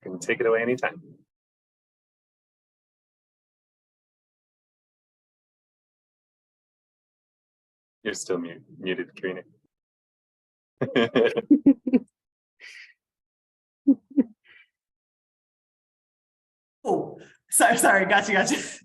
can take it away anytime. You're still muted, Karina. Oh, sorry, gotcha. Sorry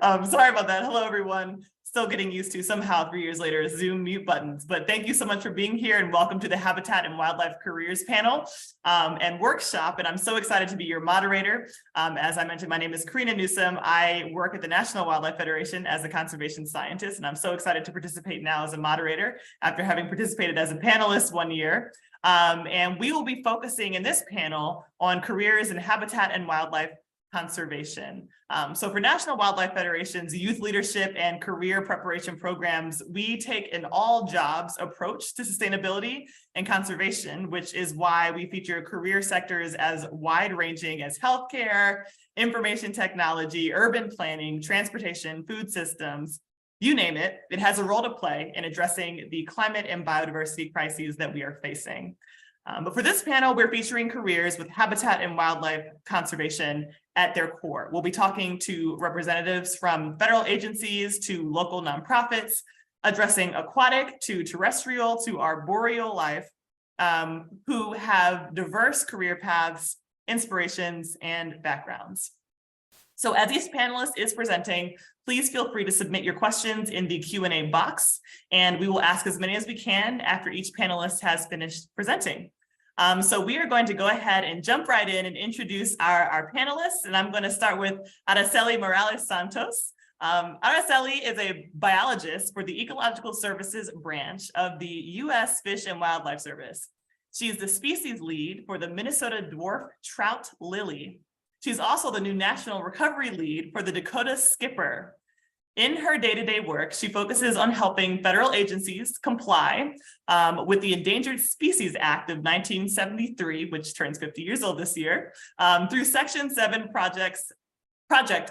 about that. Hello, everyone. Still getting used to somehow 3 years later Zoom mute buttons, but thank you so much for being here and welcome to the Habitat and Wildlife Careers panel and workshop. And I'm so excited to be your moderator. As I mentioned, my name is Karina Newsom. I work at the National Wildlife Federation as a conservation scientist, and I'm so excited to participate now as a moderator after having participated as a panelist 1 year. And we will be focusing in this panel on careers in habitat and wildlife conservation. So for National Wildlife Federation's youth leadership and career preparation programs, we take an all jobs approach to sustainability and conservation, which is why we feature career sectors as wide ranging as healthcare, information technology, urban planning, transportation, food systems, you name it. It has a role to play in addressing the climate and biodiversity crises that we are facing. But for this panel, we're featuring careers with habitat and wildlife conservation at their core. We'll be talking to representatives from federal agencies to local nonprofits, addressing aquatic to terrestrial to arboreal life, who have diverse career paths, inspirations, and backgrounds. So as each panelist is presenting, please feel free to submit your questions in the Q&A box, and we will ask as many as we can after each panelist has finished presenting. So we are going to go ahead and jump right in and introduce our panelists, and I'm going to start with Araceli Morales Santos. Araceli is a biologist for the Ecological Services branch of the U.S. Fish and Wildlife Service. She is the species lead for the Minnesota dwarf trout lily. She's also the new national recovery lead for the Dakota skipper. In her day-to-day work, she focuses on helping federal agencies comply with the Endangered Species Act of 1973, which turns 50 years old this year, through Section 7 project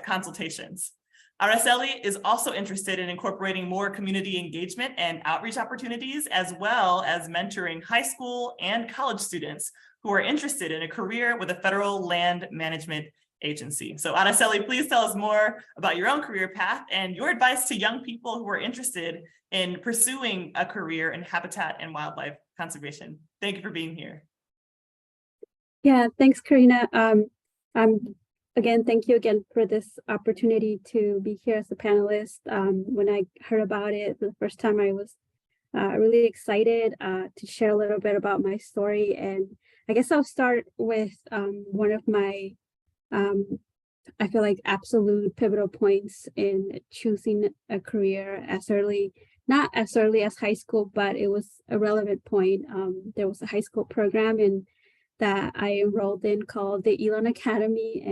consultations. Araceli is also interested in incorporating more community engagement and outreach opportunities, as well as mentoring high school and college students who are interested in a career with a federal land management agency. So Araceli, please tell us more about your own career path and your advice to young people who are interested in pursuing a career in habitat and wildlife conservation. Thank you for being here. Yeah, thanks, Karina. Again, thank you again for this opportunity to be here as a panelist. When I heard about it the first time, I was really excited to share a little bit about my story. And I guess I'll start with one of my I feel like absolute pivotal points in choosing a career not as early as high school, but it was a relevant point. There was a high school program that I enrolled in called the Elon Academy.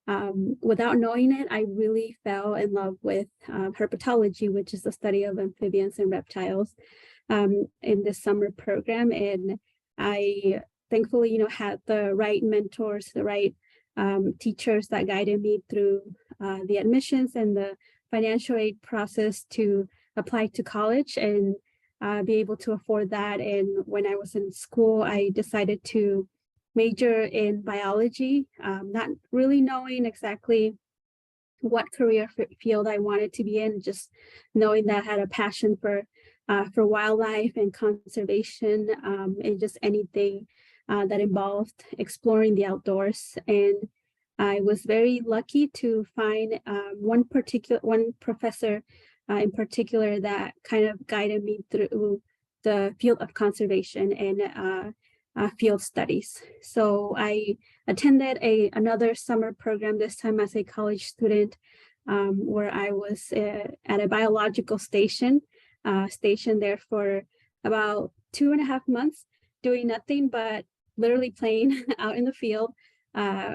And without knowing it, I really fell in love with herpetology, which is the study of amphibians and reptiles in this summer program. And I thankfully, had the right mentors, the right teachers that guided me through the admissions and the financial aid process to apply to college and be able to afford that. And when I was in school, I decided to major in biology, not really knowing exactly what career field I wanted to be in, just knowing that I had a passion for wildlife and conservation and just anything that involved exploring the outdoors. And I was very lucky to find one professor in particular that kind of guided me through the field of conservation and field studies. So I attended another summer program, this time as a college student, where I was at a biological station, stationed there for about 2.5 months, doing nothing but literally playing out in the field,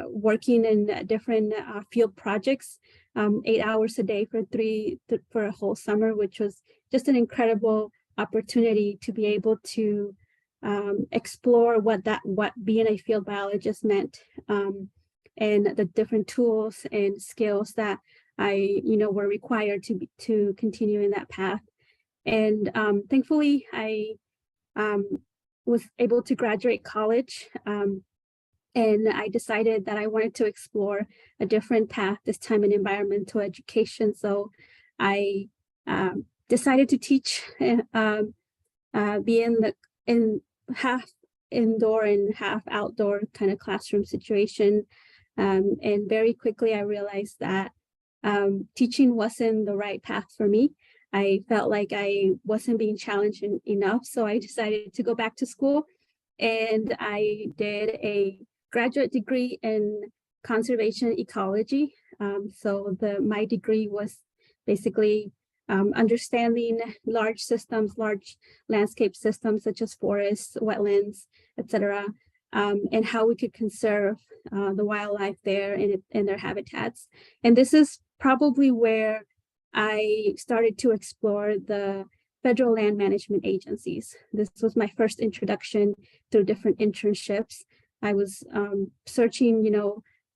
working in different field projects, 8 hours a day for a whole summer, which was just an incredible opportunity to be able to explore what being a field biologist meant, and the different tools and skills that I were required to continue in that path. And thankfully I was able to graduate college And I decided that I wanted to explore a different path, this time in environmental education. So I decided to teach, be in half indoor and half outdoor kind of classroom situation. And very quickly I realized that teaching wasn't the right path for me. I felt like I wasn't being challenged enough. So I decided to go back to school, and I did a graduate degree in conservation ecology. So my degree was basically understanding large systems, large landscape systems such as forests, wetlands, etc., and how we could conserve the wildlife there and their habitats. And this is probably where I started to explore the federal land management agencies. This was my first introduction through different internships. I was searching,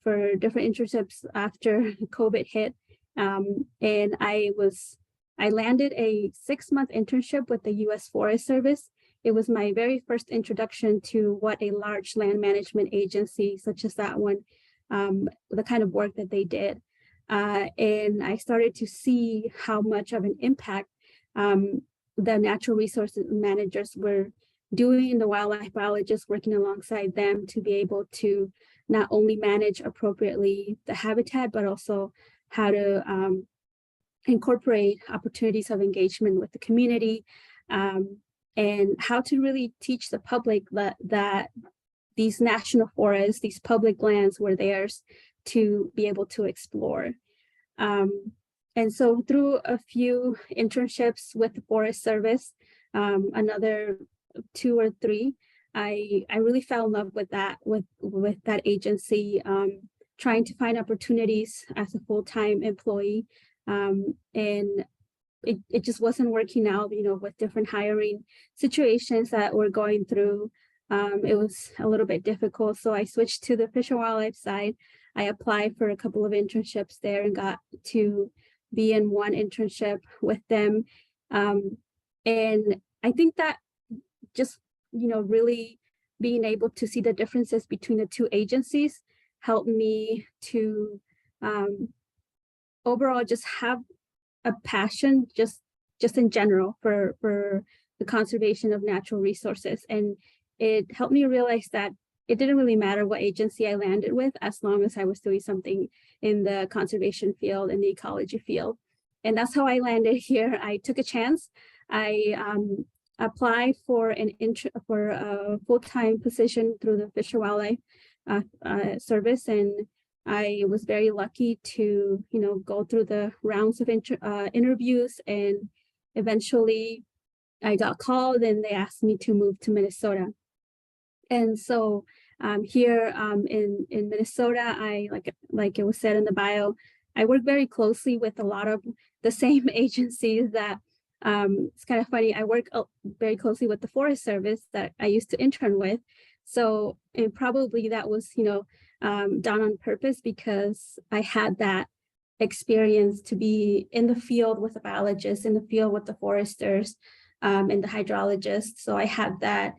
for different internships after COVID hit, and I landed a 6-month internship with the U.S. Forest Service. It was my very first introduction to what a large land management agency, such as that one, the kind of work that they did. And I started to see how much of an impact the natural resources managers were doing, the wildlife biologists working alongside them to be able to not only manage appropriately the habitat, but also how to incorporate opportunities of engagement with the community, and how to really teach the public that these national forests, these public lands were theirs to be able to explore. And so through a few internships with the Forest Service, another 2 or 3, I really fell in love with that agency, trying to find opportunities as a full-time employee. And it just wasn't working out, with different hiring situations that we're going through. It was a little bit difficult. So I switched to the Fish and Wildlife side. I applied for a couple of internships there and got to be in one internship with them. And I think that just, really being able to see the differences between the two agencies helped me to overall just have a passion just in general for the conservation of natural resources. And it helped me realize that it didn't really matter what agency I landed with, as long as I was doing something in the conservation field and the ecology field. And that's how I landed here. I took a chance. I applied for a full-time position through the Fish and Wildlife Service, and I was very lucky to, go through the rounds of interviews, and eventually I got called and they asked me to move to Minnesota. And so here in Minnesota, I like it was said in the bio, I work very closely with a lot of the same agencies that it's kind of funny. I work very closely with the Forest Service that I used to intern with. So and probably that was, done on purpose, because I had that experience to be in the field with the biologists, in the field with the foresters, and the hydrologists. So I had that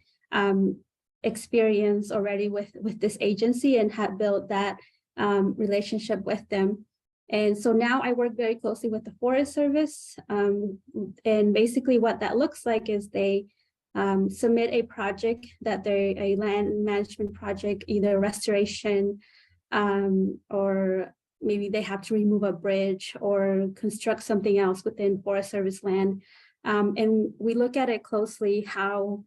experience already with this agency and had built that relationship with them. And so now I work very closely with the Forest Service. And basically what that looks like is they submit a project that they're a land management project, either restoration, or maybe they have to remove a bridge or construct something else within Forest Service land. And we look at it closely, how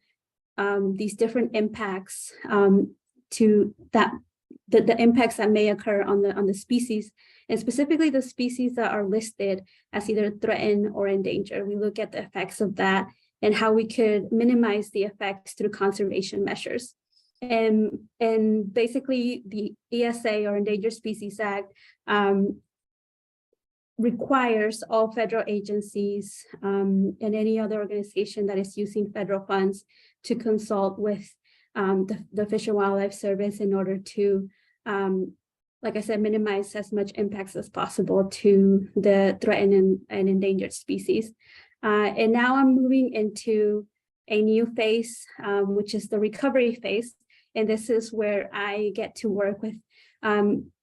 these different impacts the impacts that may occur on the species, and specifically the species that are listed as either threatened or endangered. We look at the effects of that and how we could minimize the effects through conservation measures. And basically the ESA, or Endangered Species Act, requires all federal agencies and any other organization that is using federal funds to consult with the Fish and Wildlife Service in order to, like I said, minimize as much impacts as possible to the threatened and endangered species. And now I'm moving into a new phase, which is the recovery phase. And this is where I get to work with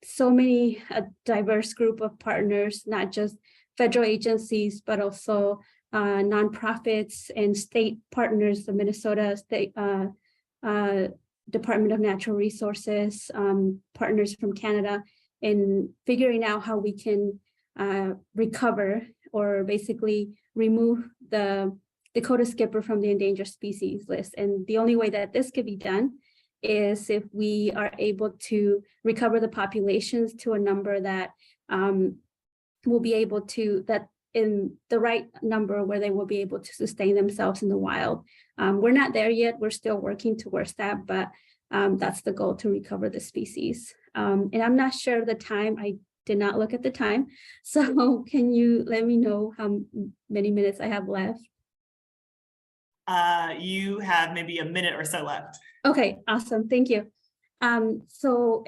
so many diverse group of partners, not just federal agencies, but also nonprofits and state partners, the Minnesota State Department of Natural Resources, partners from Canada, in figuring out how we can recover or basically remove the Dakota skipper from the endangered species list. And the only way that this could be done is if we are able to recover the populations to a number that will be able to, that in the right number where they will be able to sustain themselves in the wild. We're not there yet. We're still working towards that, but that's the goal, to recover the species. And I'm not sure of the time. I did not look at the time. So can you let me know how many minutes I have left? You have maybe a minute or so left. Okay, awesome. Thank you. So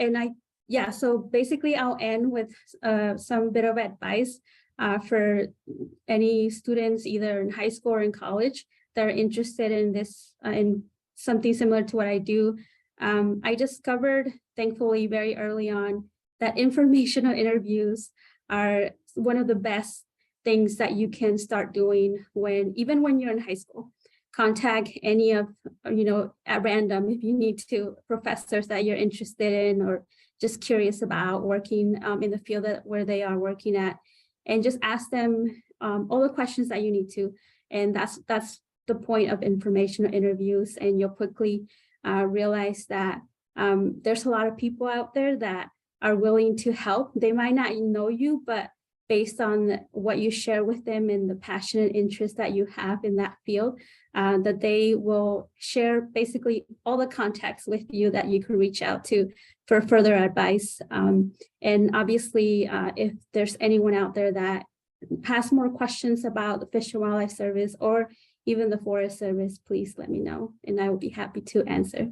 basically I'll end with some bit of advice for any students either in high school or in college that are interested in this, in something similar to what I do. I discovered, thankfully, very early on that informational interviews are one of the best things that you can start doing even when you're in high school. Contact any of, at random, if you need to, professors that you're interested in or just curious about working in the field where they are working at, and just ask them all the questions that you need to. And that's the point of informational interviews. And you'll quickly realize that there's a lot of people out there that are willing to help. They might not know you, but based on what you share with them and the passion and interest that you have in that field, that they will share basically all the contacts with you that you can reach out to for further advice. And obviously, if there's anyone out there that has more questions about the Fish and Wildlife Service or even the Forest Service, please let me know, and I will be happy to answer.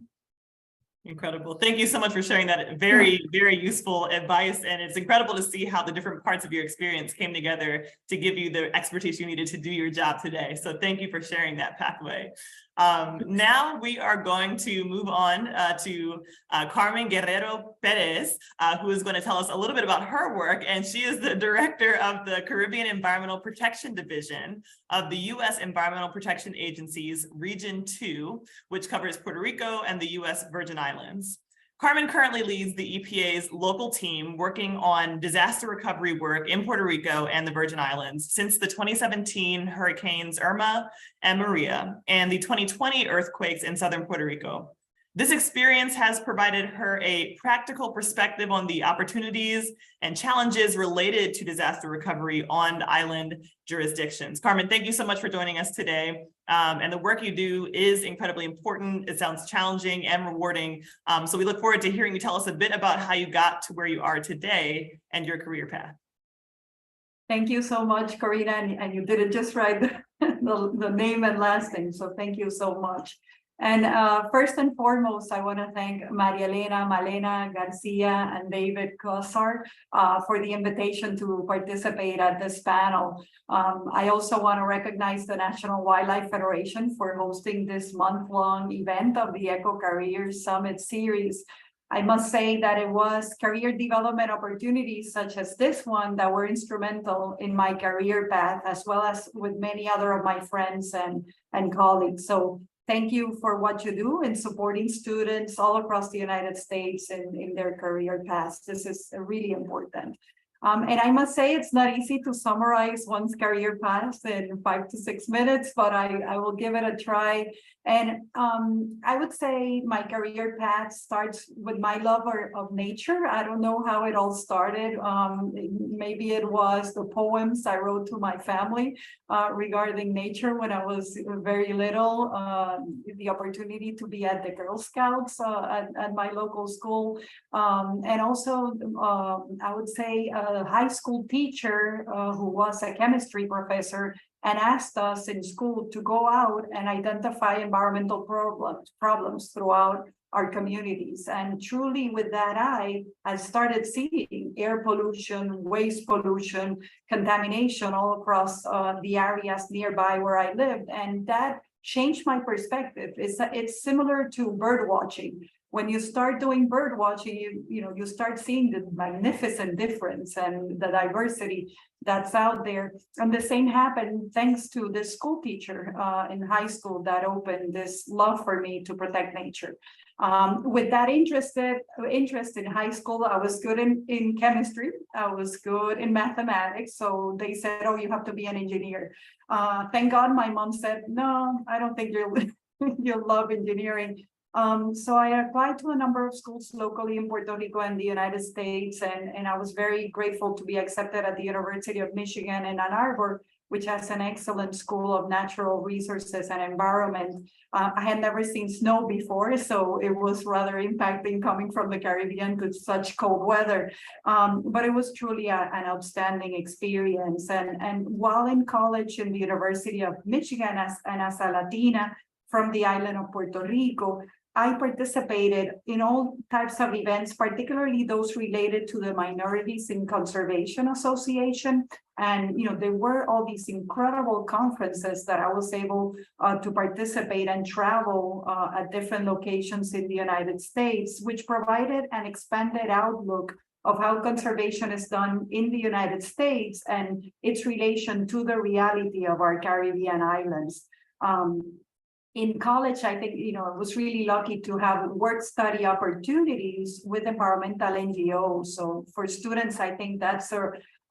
Incredible. Thank you so much for sharing that very, very useful advice. And it's incredible to see how the different parts of your experience came together to give you the expertise you needed to do your job today. So thank you for sharing that pathway. Now we are going to move on to Carmen Guerrero Perez, who is going to tell us a little bit about her work. And she is the director of the Caribbean Environmental Protection Division of the U.S. Environmental Protection Agency's Region 2, which covers Puerto Rico and the U.S. Virgin Islands. Carmen currently leads the EPA's local team working on disaster recovery work in Puerto Rico and the Virgin Islands since the 2017 hurricanes Irma and Maria and the 2020 earthquakes in southern Puerto Rico. This experience has provided her a practical perspective on the opportunities and challenges related to disaster recovery on island jurisdictions. Carmen, thank you so much for joining us today. And the work you do is incredibly important. It sounds challenging and rewarding. So we look forward to hearing you tell us a bit about how you got to where you are today and your career path. Thank you so much, Karina, and you did it just right, the name and last name. So thank you so much. And first and foremost, I want to thank Maria Elena, Malena Garcia, and David Kossar for the invitation to participate at this panel. I also want to recognize the National Wildlife Federation for hosting this month-long event of the EcoCareers Summit Series. I must say that it was career development opportunities such as this one that were instrumental in my career path, as well as with many other of my friends and colleagues. So thank you for what you do in supporting students all across the United States in their career paths. This is really important. And I must say it's not easy to summarize one's career path in 5 to 6 minutes, but I will give it a try. And I would say my career path starts with my love of nature. I don't know how it all started. Maybe it was the poems I wrote to my family regarding nature when I was very little. The opportunity to be at the Girl Scouts at my local school. And also, I would say, a high school teacher who was a chemistry professor and asked us in school to go out and identify environmental problems throughout our communities. And truly with that eye, I started seeing air pollution, waste pollution, contamination all across the areas nearby where I lived. And that changed my perspective. It's similar to bird watching. when you start doing bird watching, you start seeing the magnificent difference and the diversity that's out there. And the same happened thanks to the school teacher in high school that opened this love for me to protect nature. With that interest in high school, I was good in chemistry. I was good in mathematics. So they said, oh, you have to be an engineer. Thank God my mom said, no, I don't think you'll love engineering. So I applied to a number of schools locally in Puerto Rico and the United States. And I was very grateful to be accepted at the University of Michigan in Ann Arbor, which has an excellent school of natural resources and environment. I had never seen snow before, so it was rather impacting coming from the Caribbean to such cold weather. But it was truly an outstanding experience. And while in college in the University of Michigan as a Latina from the island of Puerto Rico, I participated in all types of events, particularly those related to the Minorities in Conservation Association. And, there were all these incredible conferences that I was able to participate and travel at different locations in the United States, which provided an expanded outlook of how conservation is done in the United States and its relation to the reality of our Caribbean islands. In college, I think, I was really lucky to have work study opportunities with environmental NGOs. So for students, I think that's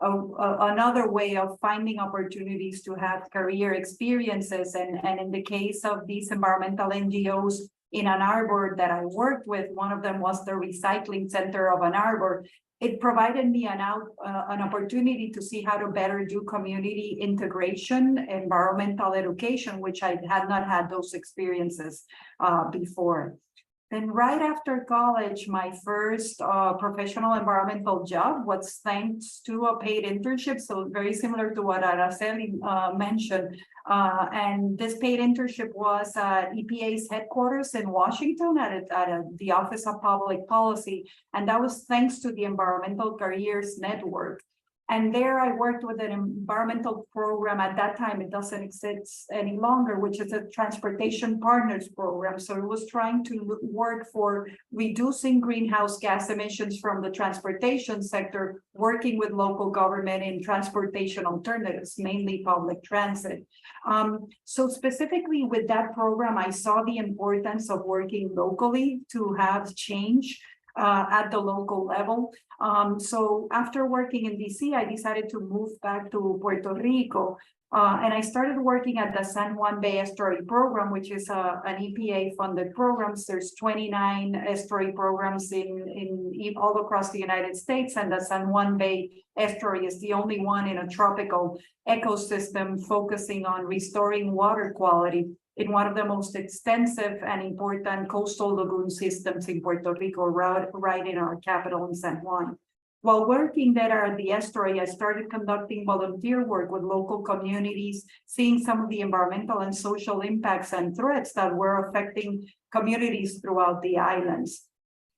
another way of finding opportunities to have career experiences. And in the case of these environmental NGOs in Ann Arbor that I worked with, one of them was the Recycling Center of Ann Arbor. It provided me an opportunity to see how to better do community integration, environmental education, which I had not had those experiences before. Then right after college, my first professional environmental job was thanks to a paid internship. So very similar to what Araceli mentioned. And this paid internship was at EPA's headquarters in Washington at the Office of Public Policy. And that was thanks to the Environmental Careers Network. And there I worked with an environmental program. At that time, it doesn't exist any longer, which is a transportation partners program. So it was trying to work for reducing greenhouse gas emissions from the transportation sector, working with local government in transportation alternatives, mainly public transit. So specifically with that program, I saw the importance of working locally to have change at the local level. So after working in DC, I decided to move back to Puerto Rico. And I started working at the San Juan Bay Estuary Program, which is an EPA-funded program. There's 29 estuary programs in all across the United States, and the San Juan Bay Estuary is the only one in a tropical ecosystem focusing on restoring water quality in one of the most extensive and important coastal lagoon systems in Puerto Rico, right in our capital in San Juan. While working there at the estuary, I started conducting volunteer work with local communities, seeing some of the environmental and social impacts and threats that were affecting communities throughout the islands.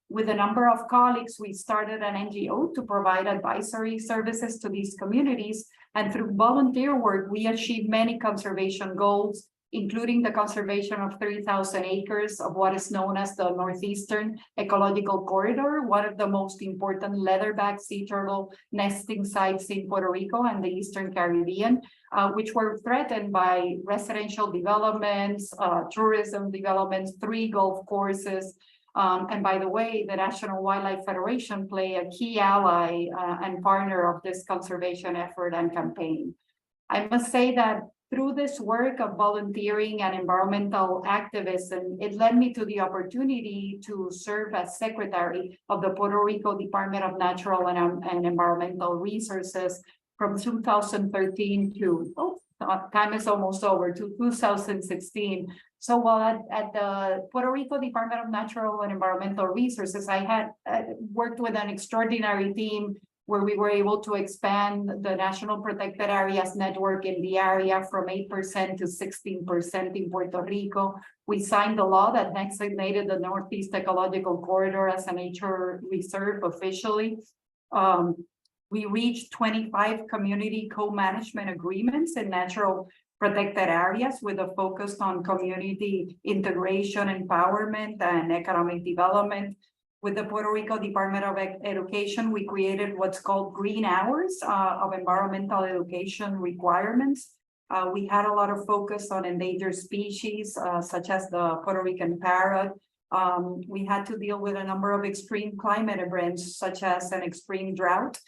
With a number of colleagues, we started an NGO to provide advisory services to these communities. And through volunteer work, we achieved many conservation goals, including the conservation of 3,000 acres of what is known as the Northeastern Ecological Corridor, one of the most important leatherback sea turtle nesting sites in Puerto Rico and the Eastern Caribbean, which were threatened by residential developments, tourism developments, 3 golf courses. And by the way, the National Wildlife Federation play a key ally and partner of this conservation effort and campaign. I must say that through this work of volunteering and environmental activism, it led me to the opportunity to serve as secretary of the Puerto Rico Department of Natural and Environmental Resources from 2013 to, time is almost over, to 2016. So while at the Puerto Rico Department of Natural and Environmental Resources, I had worked with an extraordinary team where we were able to expand the National Protected Areas network in the area from 8% to 16% in Puerto Rico. We signed a law that designated the Northeast Ecological Corridor as a nature reserve officially. We reached 25 community co-management agreements in natural protected areas with a focus on community integration, empowerment, and economic development. With the Puerto Rico Department of Education, we created what's called green hours of environmental education requirements. We had a lot of focus on endangered species, such as the Puerto Rican parrot. We had to deal with a number of extreme climate events, such as an extreme drought,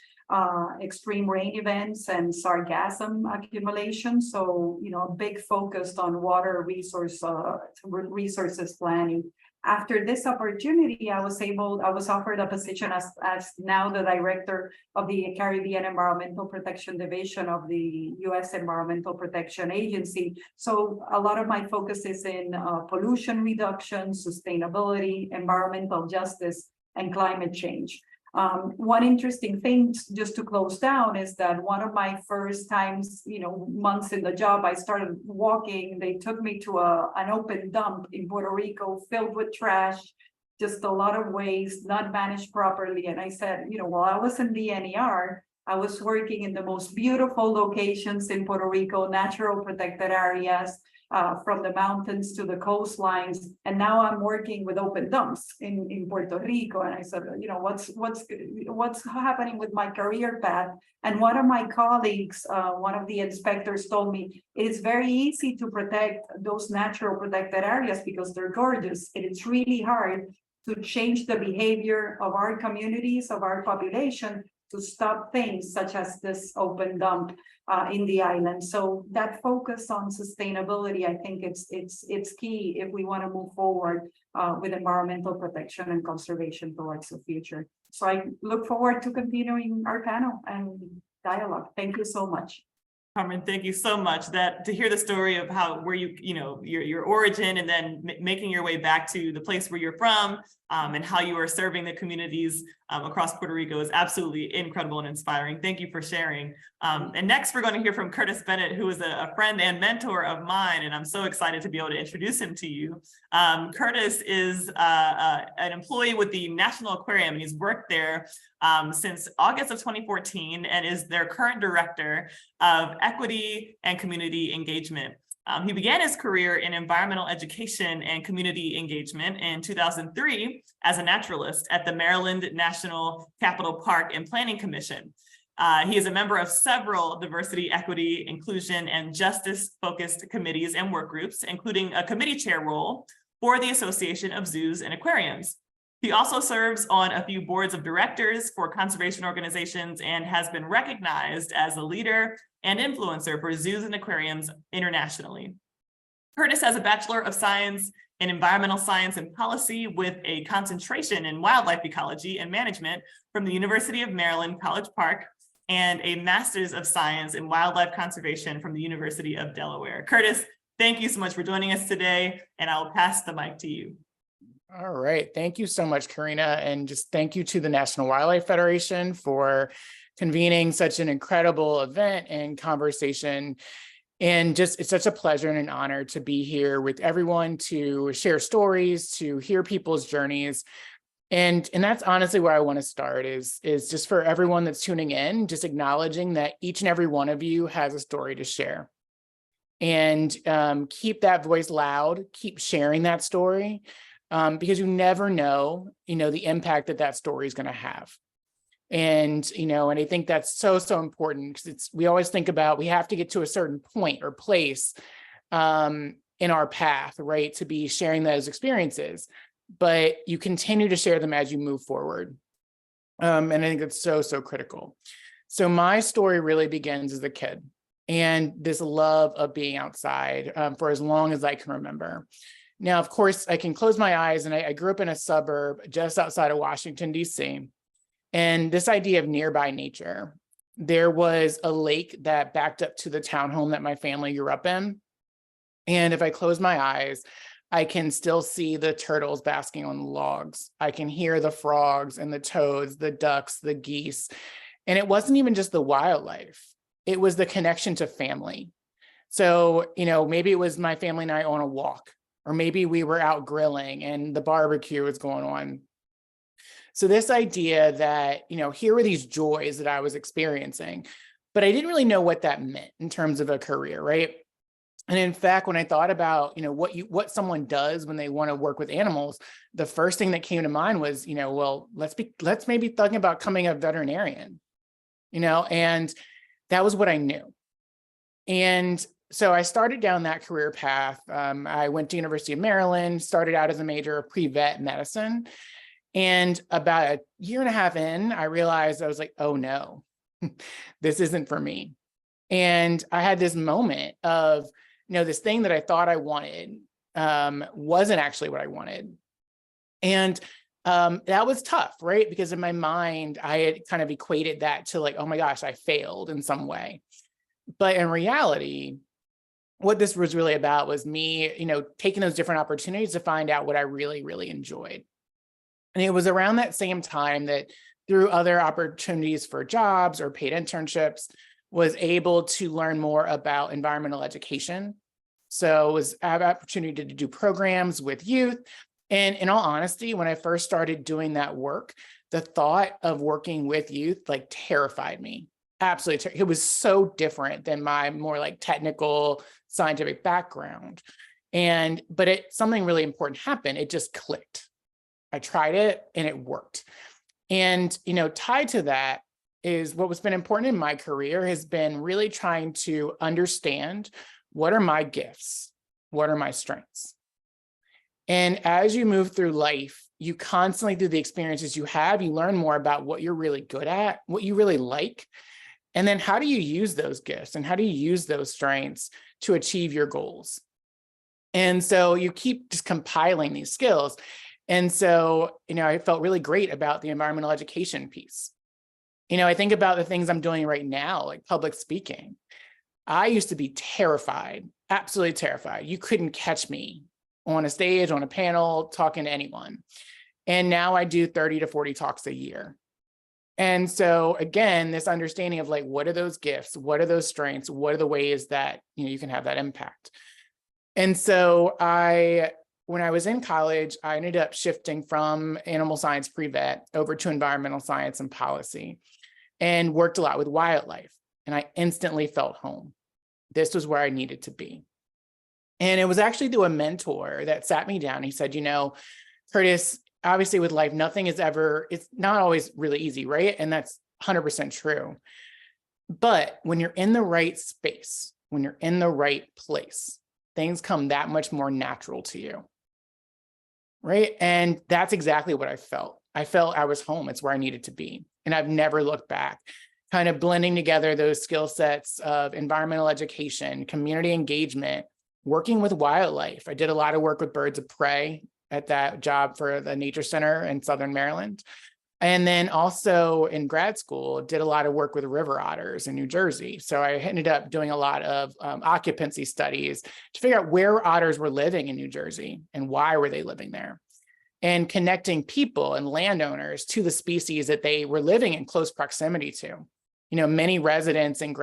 extreme rain events, and sargassum accumulation. So, a big focus on water resources planning. After this opportunity, I was offered a position as now the director of the Caribbean Environmental Protection Division of the U.S. Environmental Protection Agency. So a lot of my focus is in pollution reduction, sustainability, environmental justice, and climate change. One interesting thing, just to close down, is that one of my first times, months in the job, I started walking. They took me to an open dump in Puerto Rico filled with trash, just a lot of waste, not managed properly. And I said, while I was in the NER, I was working in the most beautiful locations in Puerto Rico, natural protected areas, from the mountains to the coastlines, and now I'm working with open dumps in Puerto Rico. And I said, what's happening with my career path? And one of my colleagues, one of the inspectors, told me it is very easy to protect those natural protected areas because they're gorgeous, and it's really hard to change the behavior of our communities, of our population, to stop things such as this open dump in the island. So that focus on sustainability, I think it's key if we want to move forward with environmental protection and conservation towards the future. So I look forward to continuing our panel and dialogue. Thank you so much. Carmen, thank you so much. That to hear the story of where your origin, and then making your way back to the place where you're from, and how you are serving the communities across Puerto Rico is absolutely incredible and inspiring. Thank you for sharing. And next, we're going to hear from Curtis Bennett, who is a friend and mentor of mine, and I'm so excited to be able to introduce him to you. Curtis is an employee with the National Aquarium, and he's worked there since August of 2014 and is their current director of equity and community engagement. He began his career in environmental education and community engagement in 2003 as a naturalist at the Maryland National Capital Park and Planning Commission. He is a member of several diversity, equity, inclusion, and justice-focused committees and work groups, including a committee chair role for the Association of Zoos and Aquariums. He also serves on a few boards of directors for conservation organizations and has been recognized as a leader and influencer for zoos and aquariums internationally. Curtis has a Bachelor of Science in Environmental Science and Policy with a concentration in Wildlife Ecology and Management from the University of Maryland, College Park, and a Master's of Science in Wildlife Conservation from the University of Delaware. Curtis, thank you so much for joining us today, and I'll pass the mic to you. All right. Thank you so much, Karina. And just thank you to the National Wildlife Federation for convening such an incredible event and conversation. And just, it's such a pleasure and an honor to be here with everyone to share stories, to hear people's journeys. And that's honestly where I want to start is just for everyone that's tuning in, just acknowledging that each and every one of you has a story to share. And keep that voice loud, keep sharing that story. Because you never know, the impact that story is going to have. And, and I think that's so important because we always think about, we have to get to a certain point or place in our path, right, to be sharing those experiences, but you continue to share them as you move forward. And I think that's so critical. So my story really begins as a kid and this love of being outside for as long as I can remember. Now, of course, I can close my eyes, and I grew up in a suburb just outside of Washington, D.C. And this idea of nearby nature, there was a lake that backed up to the townhome that my family grew up in. And if I close my eyes, I can still see the turtles basking on the logs. I can hear the frogs and the toads, the ducks, the geese. And it wasn't even just the wildlife. It was the connection to family. So, maybe it was my family and I on a walk. Or maybe we were out grilling and the barbecue was going on. So this idea that, here were these joys that I was experiencing, but I didn't really know what that meant in terms of a career, right? And in fact, when I thought about, what someone does when they want to work with animals, the first thing that came to mind was, well, let's maybe think about becoming a veterinarian, and that was what I knew. And so I started down that career path. I went to University of Maryland, started out as a major of pre-vet medicine. And about a year and a half in, I realized I was like, oh no, this isn't for me. And I had this moment of, this thing that I thought I wanted wasn't actually what I wanted. And that was tough, right? Because in my mind, I had kind of equated that to like, oh my gosh, I failed in some way. But in reality, what this was really about was me, taking those different opportunities to find out what I really, really enjoyed. And it was around that same time that through other opportunities for jobs or paid internships, was able to learn more about environmental education. So I have opportunity to do programs with youth. And in all honesty, when I first started doing that work, the thought of working with youth like terrified me. Absolutely. It was so different than my more like technical scientific background. But something really important happened. It just clicked. I tried it and it worked. And, tied to that is what's been important in my career has been really trying to understand what are my gifts? What are my strengths? And as you move through life, you constantly, through the experiences you have, you learn more about what you're really good at, what you really like. And then how do you use those gifts and how do you use those strengths to achieve your goals? And so you keep just compiling these skills. And so, I felt really great about the environmental education piece. I think about the things I'm doing right now, like public speaking. I used to be terrified, absolutely terrified. You couldn't catch me on a stage, on a panel, talking to anyone. And now I do 30 to 40 talks a year. And so again, this understanding of like, what are those gifts? What are those strengths? What are the ways that, you can have that impact? And so when I was in college, I ended up shifting from animal science pre-vet over to environmental science and policy and worked a lot with wildlife. And I instantly felt home. This was where I needed to be. And it was actually through a mentor that sat me down. He said, Curtis, obviously with life, it's not always really easy, right? And that's 100% true. But when you're in the right space, when you're in the right place, things come that much more natural to you. Right. And that's exactly what I felt. I felt I was home. It's where I needed to be. And I've never looked back, kind of blending together those skill sets of environmental education, community engagement, working with wildlife. I did a lot of work with birds of prey at that job for the Nature Center in Southern Maryland. And then also in grad school, did a lot of work with river otters in New Jersey. So I ended up doing a lot of occupancy studies to figure out where otters were living in New Jersey and why were they living there, and connecting people and landowners to the species that they were living in close proximity to. Many residents in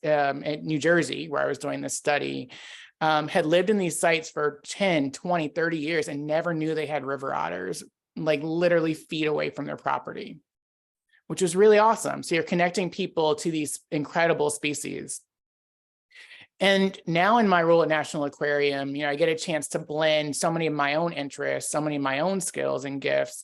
in New Jersey, where I was doing this study, had lived in these sites for 10, 20, 30 years and never knew they had river otters, like literally feet away from their property, which was really awesome. So you're connecting people to these incredible species. And now in my role at National Aquarium, I get a chance to blend so many of my own interests, so many of my own skills and gifts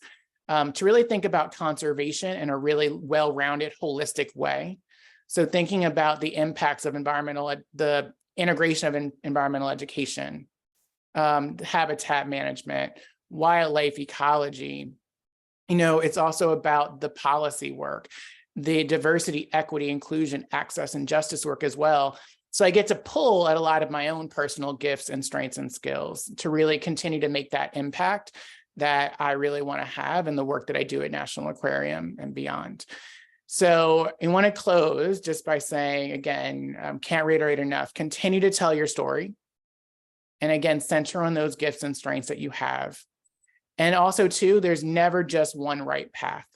to really think about conservation in a really well-rounded, holistic way. So thinking about the impacts of the integration of environmental education, habitat management, wildlife ecology. It's also about the policy work, the diversity, equity, inclusion, access, and justice work as well. So I get to pull at a lot of my own personal gifts and strengths and skills to really continue to make that impact that I really want to have in the work that I do at National Aquarium and beyond. So I want to close just by saying, again, can't reiterate enough, continue to tell your story. And again, center on those gifts and strengths that you have. And also too, there's never just one right path.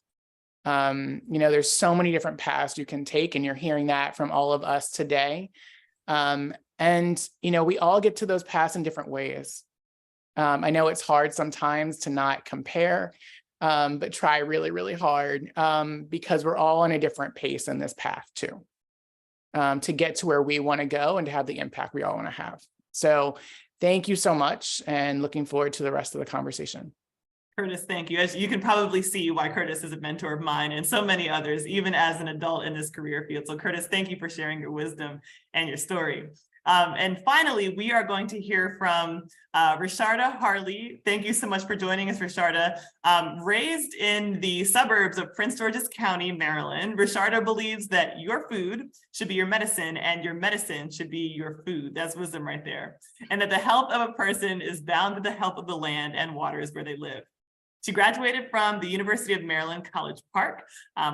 There's so many different paths you can take, and you're hearing that from all of us today. We all get to those paths in different ways. I know it's hard sometimes to not compare, but try really, really hard because we're all on a different pace in this path too, to get to where we want to go and to have the impact we all want to have. So thank you so much, and looking forward to the rest of the conversation. Curtis, thank you. As you can probably see why Curtis is a mentor of mine and so many others, even as an adult in this career field. So Curtis, thank you for sharing your wisdom and your story. And finally, we are going to hear from Risharda Harley. Thank you so much for joining us, Risharda. Raised in the suburbs of Prince George's County, Maryland, Risharda believes that your food should be your medicine and your medicine should be your food. That's wisdom right there. And that the health of a person is bound to the health of the land and waters where they live. She graduated from the University of Maryland College Park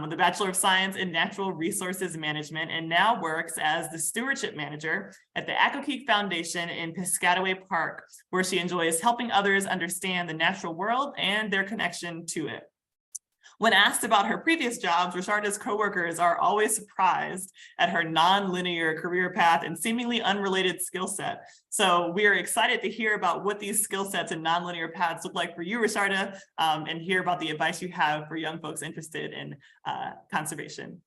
with a Bachelor of Science in Natural Resources Management, and now works as the stewardship manager at the EcoCareers Foundation in Piscataway Park, where she enjoys helping others understand the natural world and their connection to it. When asked about her previous jobs, Risharda's coworkers are always surprised at her non-linear career path and seemingly unrelated skill set. So we are excited to hear about what these skill sets and non-linear paths look like for you, Risharda, and hear about the advice you have for young folks interested in conservation.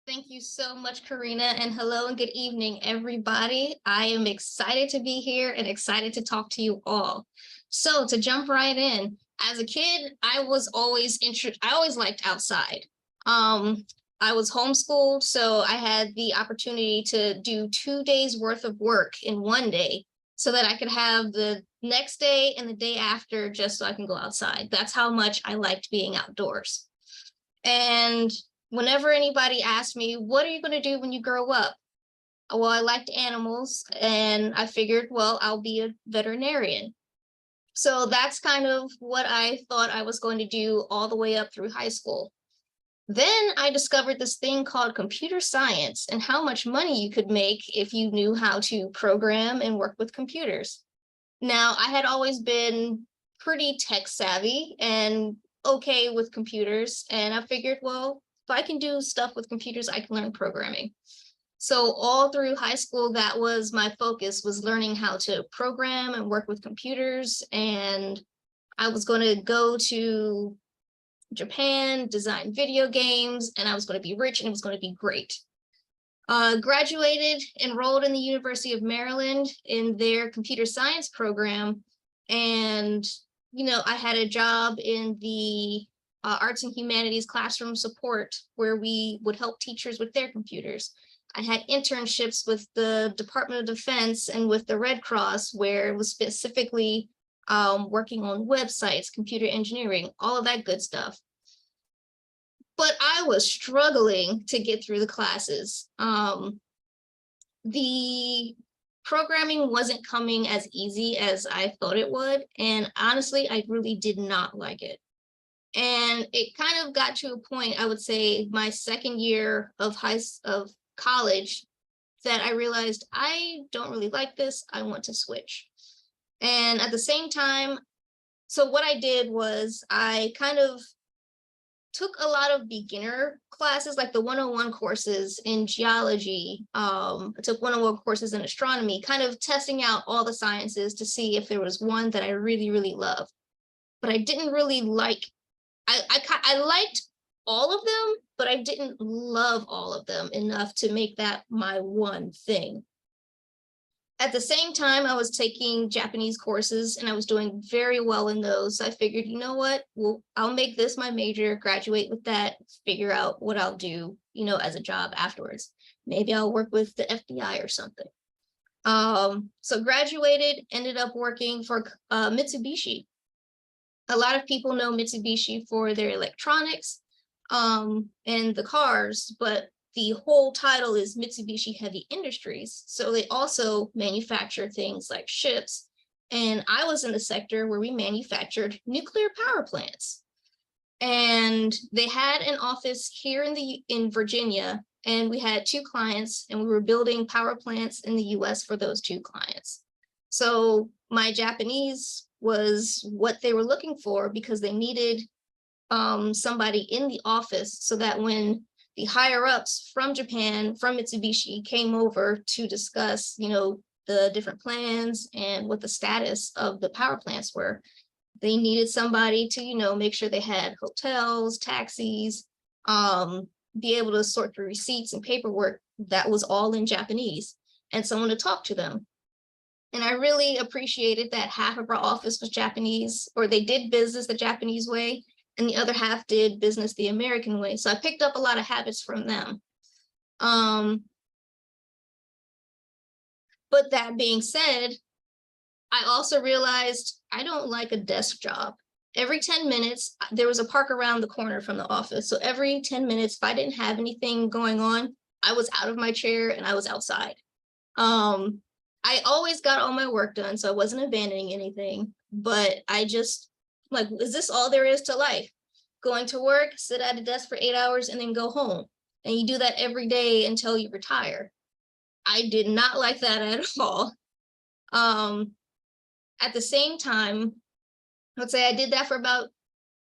Thank you so much, Karina, and hello and good evening, everybody. I am excited to be here and excited to talk to you all. So to jump right in, as a kid, I always liked outside. I was homeschooled, so I had the opportunity to do 2 days worth of work in one day so that I could have the next day and the day after just so I can go outside. That's how much I liked being outdoors. And whenever anybody asked me, what are you going to do when you grow up? Well, I liked animals, and I figured, well, I'll be a veterinarian. So that's kind of what I thought I was going to do all the way up through high school. Then I discovered this thing called computer science and how much money you could make if you knew how to program and work with computers. Now, I had always been pretty tech savvy and okay with computers, and I figured, well, if I can do stuff with computers, I can learn programming. So all through high school, that was my focus, was learning how to program and work with computers. And I was going to go to Japan, design video games, and I was going to be rich and it was going to be great. Graduated, enrolled in the University of Maryland in their computer science program. And, I had a job in the arts and humanities classroom support where we would help teachers with their computers. I had internships with the Department of Defense and with the Red Cross, where it was specifically working on websites, computer engineering, all of that good stuff. But I was struggling to get through the classes. The programming wasn't coming as easy as I thought it would. And honestly, I really did not like it. And it kind of got to a point, I would say, my second year of college, that I realized I don't really like this. I want to switch. And at the same time, so what I did was I kind of took a lot of beginner classes, like the 101 courses in geology. I took 101 courses in astronomy, kind of testing out all the sciences to see if there was one that I really, really loved. But I didn't really like, I liked all of them, but I didn't love all of them enough to make that my one thing. At the same time, I was taking Japanese courses and I was doing very well in those. So I figured, you know what, well, I'll make this my major, graduate with that, figure out what I'll do, as a job afterwards. Maybe I'll work with the FBI or something. So graduated, ended up working for Mitsubishi. A lot of people know Mitsubishi for their electronics, and the cars, but the whole title is Mitsubishi Heavy Industries. So they also manufacture things like ships. And I was in the sector where we manufactured nuclear power plants. And they had an office here in Virginia, and we had 2 clients, and we were building power plants in the US for those 2 clients. So my Japanese was what they were looking for, because they needed somebody in the office so that when the higher ups from Japan, from Mitsubishi, came over to discuss, the different plans and what the status of the power plants were, they needed somebody to, make sure they had hotels, taxis, be able to sort through receipts and paperwork that was all in Japanese, and someone to talk to them. And I really appreciated that half of our office was Japanese, or they did business the Japanese way, and the other half did business the American way. So I picked up a lot of habits from them. But that being said, I also realized I don't like a desk job. Every 10 minutes, there was a park around the corner from the office. So every 10 minutes, if I didn't have anything going on, I was out of my chair and I was outside. I always got all my work done, so I wasn't abandoning anything, but I just like, is this all there is to life? Going to work, sit at a desk for 8 hours and then go home. And you do that every day until you retire. I did not like that at all. At the same time, let's say I did that for about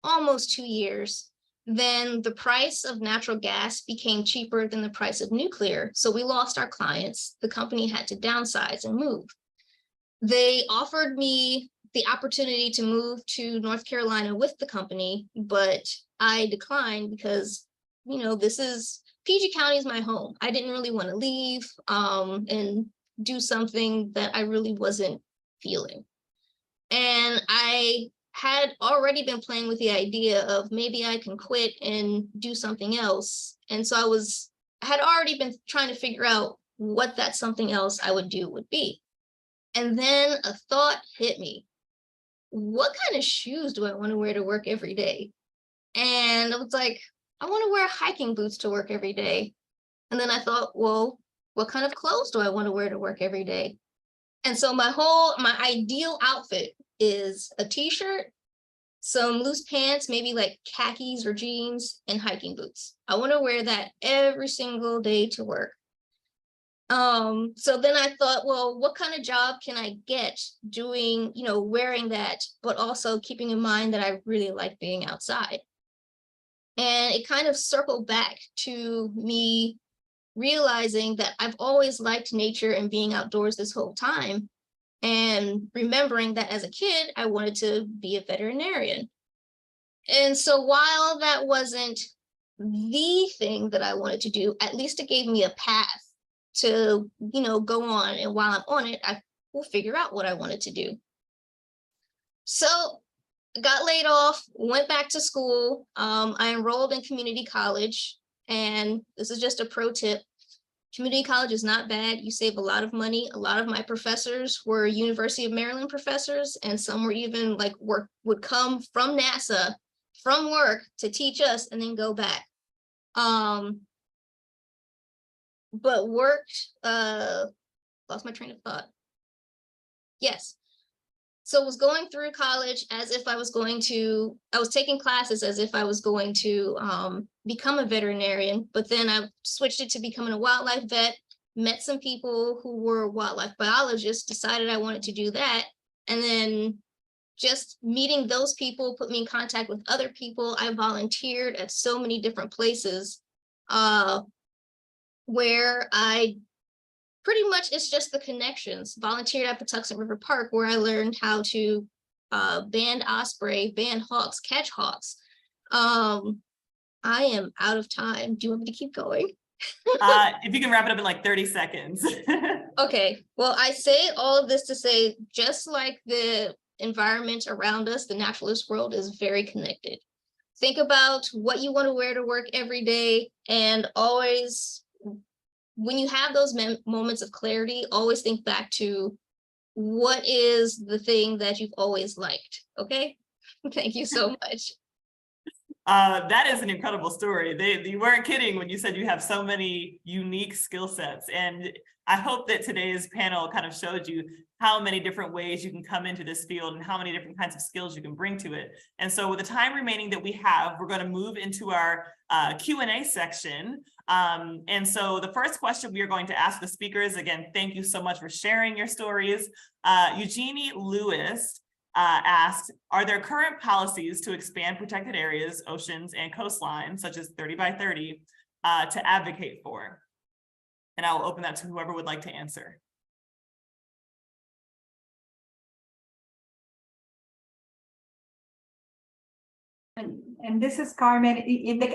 almost 2 years. Then the price of natural gas became cheaper than the price of nuclear. So we lost our clients. The company had to downsize and move. They offered me the opportunity to move to North Carolina with the company, but I declined because, you know, this is PG County is my home. I didn't really want to leave and do something that I really wasn't feeling. And I had already been playing with the idea of maybe I can quit and do something else. And so I had already been trying to figure out what that something else I would do would be. And then a thought hit me. What kind of shoes do I want to wear to work every day? And I was like, I want to wear hiking boots to work every day. And then I thought, well, what kind of clothes do I want to wear to work every day? And so my ideal outfit is a t-shirt, some loose pants, maybe like khakis or jeans, and hiking boots. I want to wear that every single day to work. So then I thought, well, what kind of job can I get doing, you know, wearing that, but also keeping in mind that I really like being outside. And it kind of circled back to me realizing that I've always liked nature and being outdoors this whole time. And remembering that as a kid, I wanted to be a veterinarian. And so while that wasn't the thing that I wanted to do, at least it gave me a path to, you know, go on. And while I'm on it, I will figure out what I wanted to do. So I got laid off, went back to school. I enrolled in community college. And this is just a pro tip. Community college is not bad. You save a lot of money. A lot of my professors were University of Maryland professors, and some were even like would come from NASA, from work to teach us and then go back. But worked, lost my train of thought. Yes. So I was going through college as if I was taking classes as if I was going to become a veterinarian, but then I switched it to becoming a wildlife vet, met some people who were wildlife biologists, decided I wanted to do that. And then just meeting those people put me in contact with other people. I volunteered at so many different places where I pretty much, it's just the connections. Volunteered at Patuxent River Park, where I learned how to band osprey, band hawks, catch hawks. I am out of time. Do you want me to keep going? If you can wrap it up in like 30 seconds. Okay, well, I say all of this to say, just like the environment around us, the naturalist world is very connected. Think about what you want to wear to work every day, and always, when you have those moments of clarity, always think back to what is the thing that you've always liked, okay? Thank you so much. That is an incredible story. You weren't kidding when you said you have so many unique skill sets. And I hope that today's panel kind of showed you how many different ways you can come into this field and how many different kinds of skills you can bring to it. And so with the time remaining that we have, we're going to move into our Q&A section. And so the first question we are going to ask the speakers, again, thank you so much for sharing your stories. Eugenie Lewis asked, are there current policies to expand protected areas, oceans, and coastlines, such as 30 by 30, to advocate for? And I will open that to whoever would like to answer. And this is Carmen.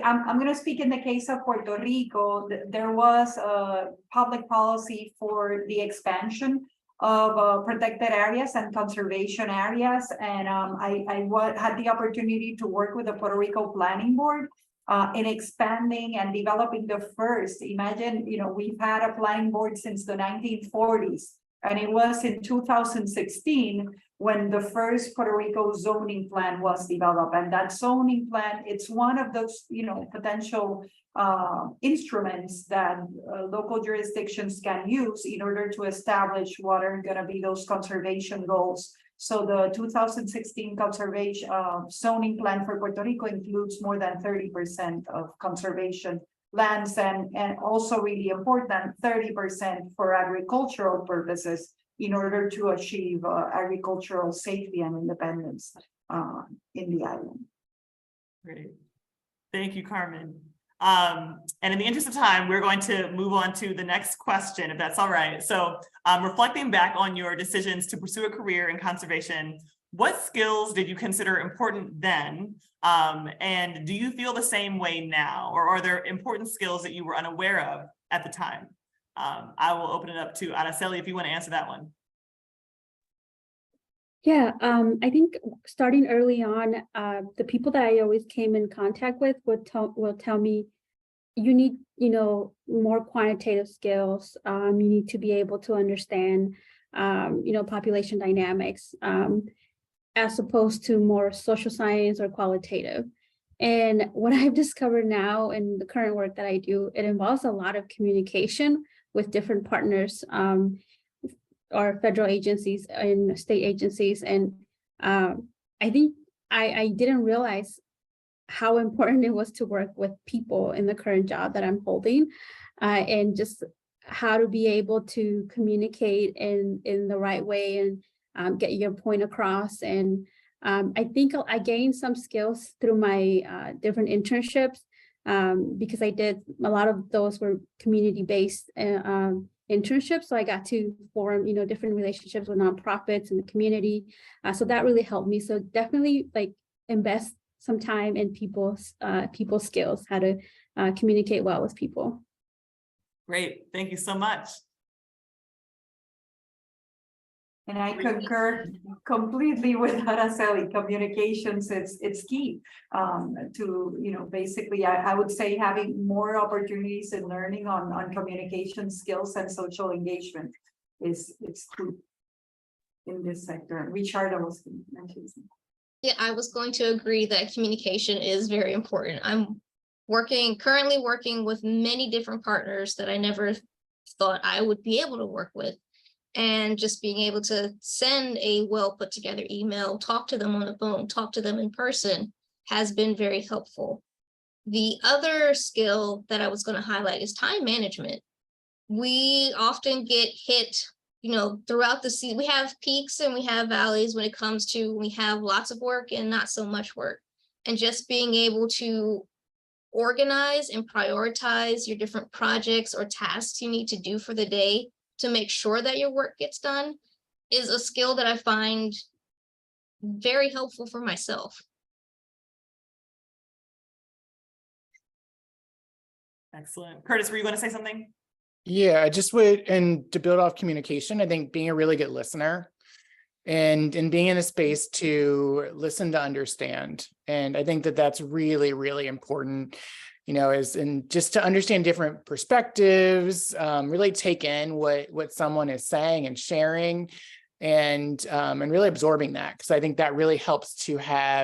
I'm going to speak in the case of Puerto Rico. There was a public policy for the expansion of protected areas and conservation areas. And had the opportunity to work with the Puerto Rico Planning Board in expanding and developing the first. Imagine, we've had a planning board since the 1940s, and it was in 2016 when the first Puerto Rico zoning plan was developed. And that zoning plan, it's one of those, potential instruments that local jurisdictions can use in order to establish what are going to be those conservation goals. So the 2016 conservation zoning plan for Puerto Rico includes more than 30% of conservation lands, and also really important, 30% for agricultural purposes in order to achieve agricultural safety and independence in the island. Great. Thank you, Carmen. And in the interest of time, we're going to move on to the next question, if that's all right. So reflecting back on your decisions to pursue a career in conservation, what skills did you consider important then? And do you feel the same way now? Or are there important skills that you were unaware of at the time? I will open it up to Araceli if you want to answer that one. Yeah, I think starting early on, the people that I always came in contact with will tell me, you need, more quantitative skills. You need to be able to understand, population dynamics, as opposed to more social science or qualitative. And what I've discovered now in the current work that I do, it involves a lot of communication with different partners, or federal agencies and state agencies. And I think I didn't realize how important it was to work with people in the current job that I'm holding, and just how to be able to communicate in the right way and get your point across. And I think I gained some skills through my different internships, because I did a lot of those were community-based internships. So I got to form, different relationships with nonprofits and the community. So that really helped me. So definitely invest some time in people's skills, how to communicate well with people. Great, thank you so much. And I concur completely with Araceli. Communications, it's key to, basically, I would say having more opportunities in learning on communication skills and social engagement it's key in this sector. Richard was mentioning. Yeah, I was going to agree that communication is very important. I'm currently working with many different partners that I never thought I would be able to work with. And just being able to send a well put together email, talk to them on the phone, talk to them in person has been very helpful. The other skill that I was going to highlight is time management. We often get hit, throughout the season. We have peaks and we have valleys when it comes to, we have lots of work and not so much work. And just being able to organize and prioritize your different projects or tasks you need to do for the day to make sure that your work gets done is a skill that I find very helpful for myself. Excellent. Curtis, were you going to say something? Yeah, I just would, and to build off communication, I think being a really good listener and being in a space to listen to understand. And I think that that's really, really important, and just to understand different perspectives, really take in what someone is saying and sharing, and really absorbing that, because I think that really helps to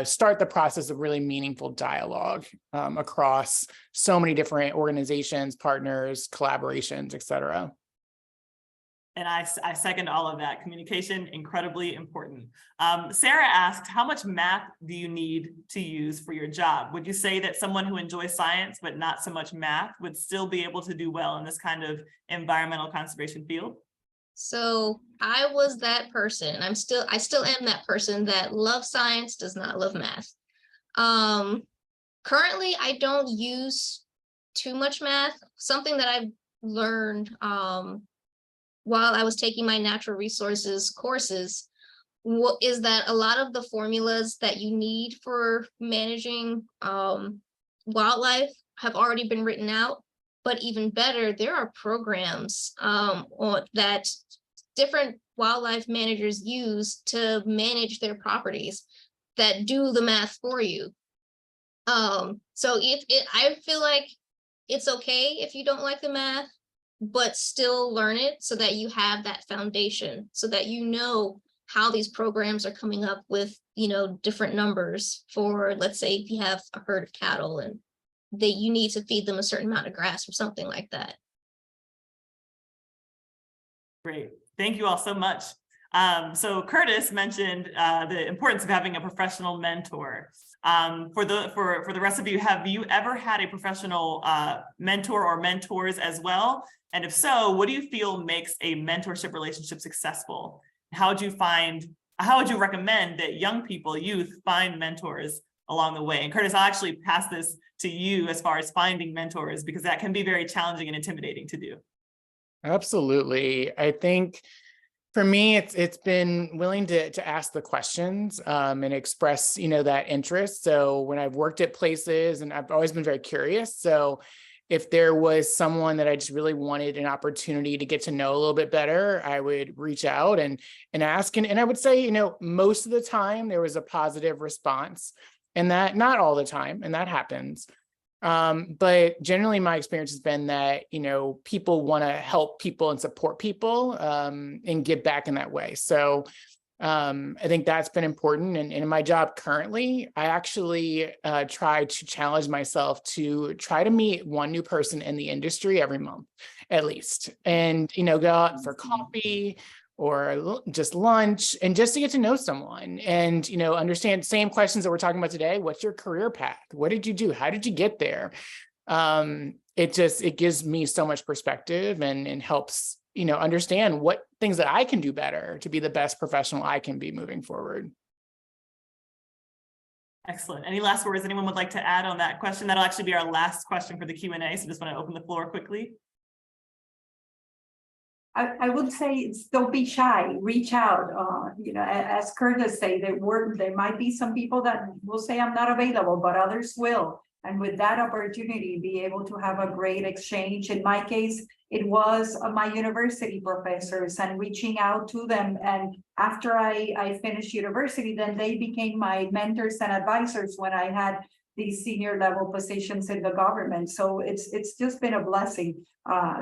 start the process of really meaningful dialogue across so many different organizations, partners, collaborations, et cetera. And I second all of that. Communication, incredibly important. Sarah asked, how much math do you need to use for your job? Would you say that someone who enjoys science, but not so much math, would still be able to do well in this kind of environmental conservation field? So I was that person. I still am that person that loves science, does not love math. Currently, I don't use too much math. Something that I've learned while I was taking my natural resources courses is that a lot of the formulas that you need for managing wildlife have already been written out. But even better, there are programs that different wildlife managers use to manage their properties that do the math for you. So I feel like it's okay if you don't like the math, but still learn it so that you have that foundation, so that you know how these programs are coming up with, different numbers for, let's say, if you have a herd of cattle and you need to feed them a certain amount of grass or something like that. Great. Thank you all so much. So Curtis mentioned the importance of having a professional mentor. For the rest of you, have you ever had a professional mentor or mentors as well? And if so, what do you feel makes a mentorship relationship successful? How would you recommend that young people, youth, find mentors along the way? And Curtis, I'll actually pass this to you as far as finding mentors, because that can be very challenging and intimidating to do. Absolutely. I think for me, it's been willing to ask the questions and express, that interest. So when I've worked at places, and I've always been very curious. So if there was someone that I just really wanted an opportunity to get to know a little bit better, I would reach out and ask. And I would say, most of the time there was a positive response, and that not all the time, and that happens. But generally my experience has been that, people want to help people and support people and give back in that way. So I think that's been important. And in my job currently, I actually try to challenge myself to try to meet one new person in the industry every month, at least, and, go out for coffee or just lunch, and just to get to know someone and, understand same questions that we're talking about today. What's your career path? What did you do? How did you get there? It gives me so much perspective and helps, understand what things that I can do better to be the best professional I can be moving forward. Excellent. Any last words anyone would like to add on that question? That'll actually be our last question for the Q&A. So just want to open the floor quickly. I would say don't be shy, reach out. As Curtis said, there might be some people that will say I'm not available, but others will. And with that opportunity, be able to have a great exchange. In my case, it was my university professors and reaching out to them. And after I finished university, then they became my mentors and advisors when I had these senior level positions in the government. So it's just been a blessing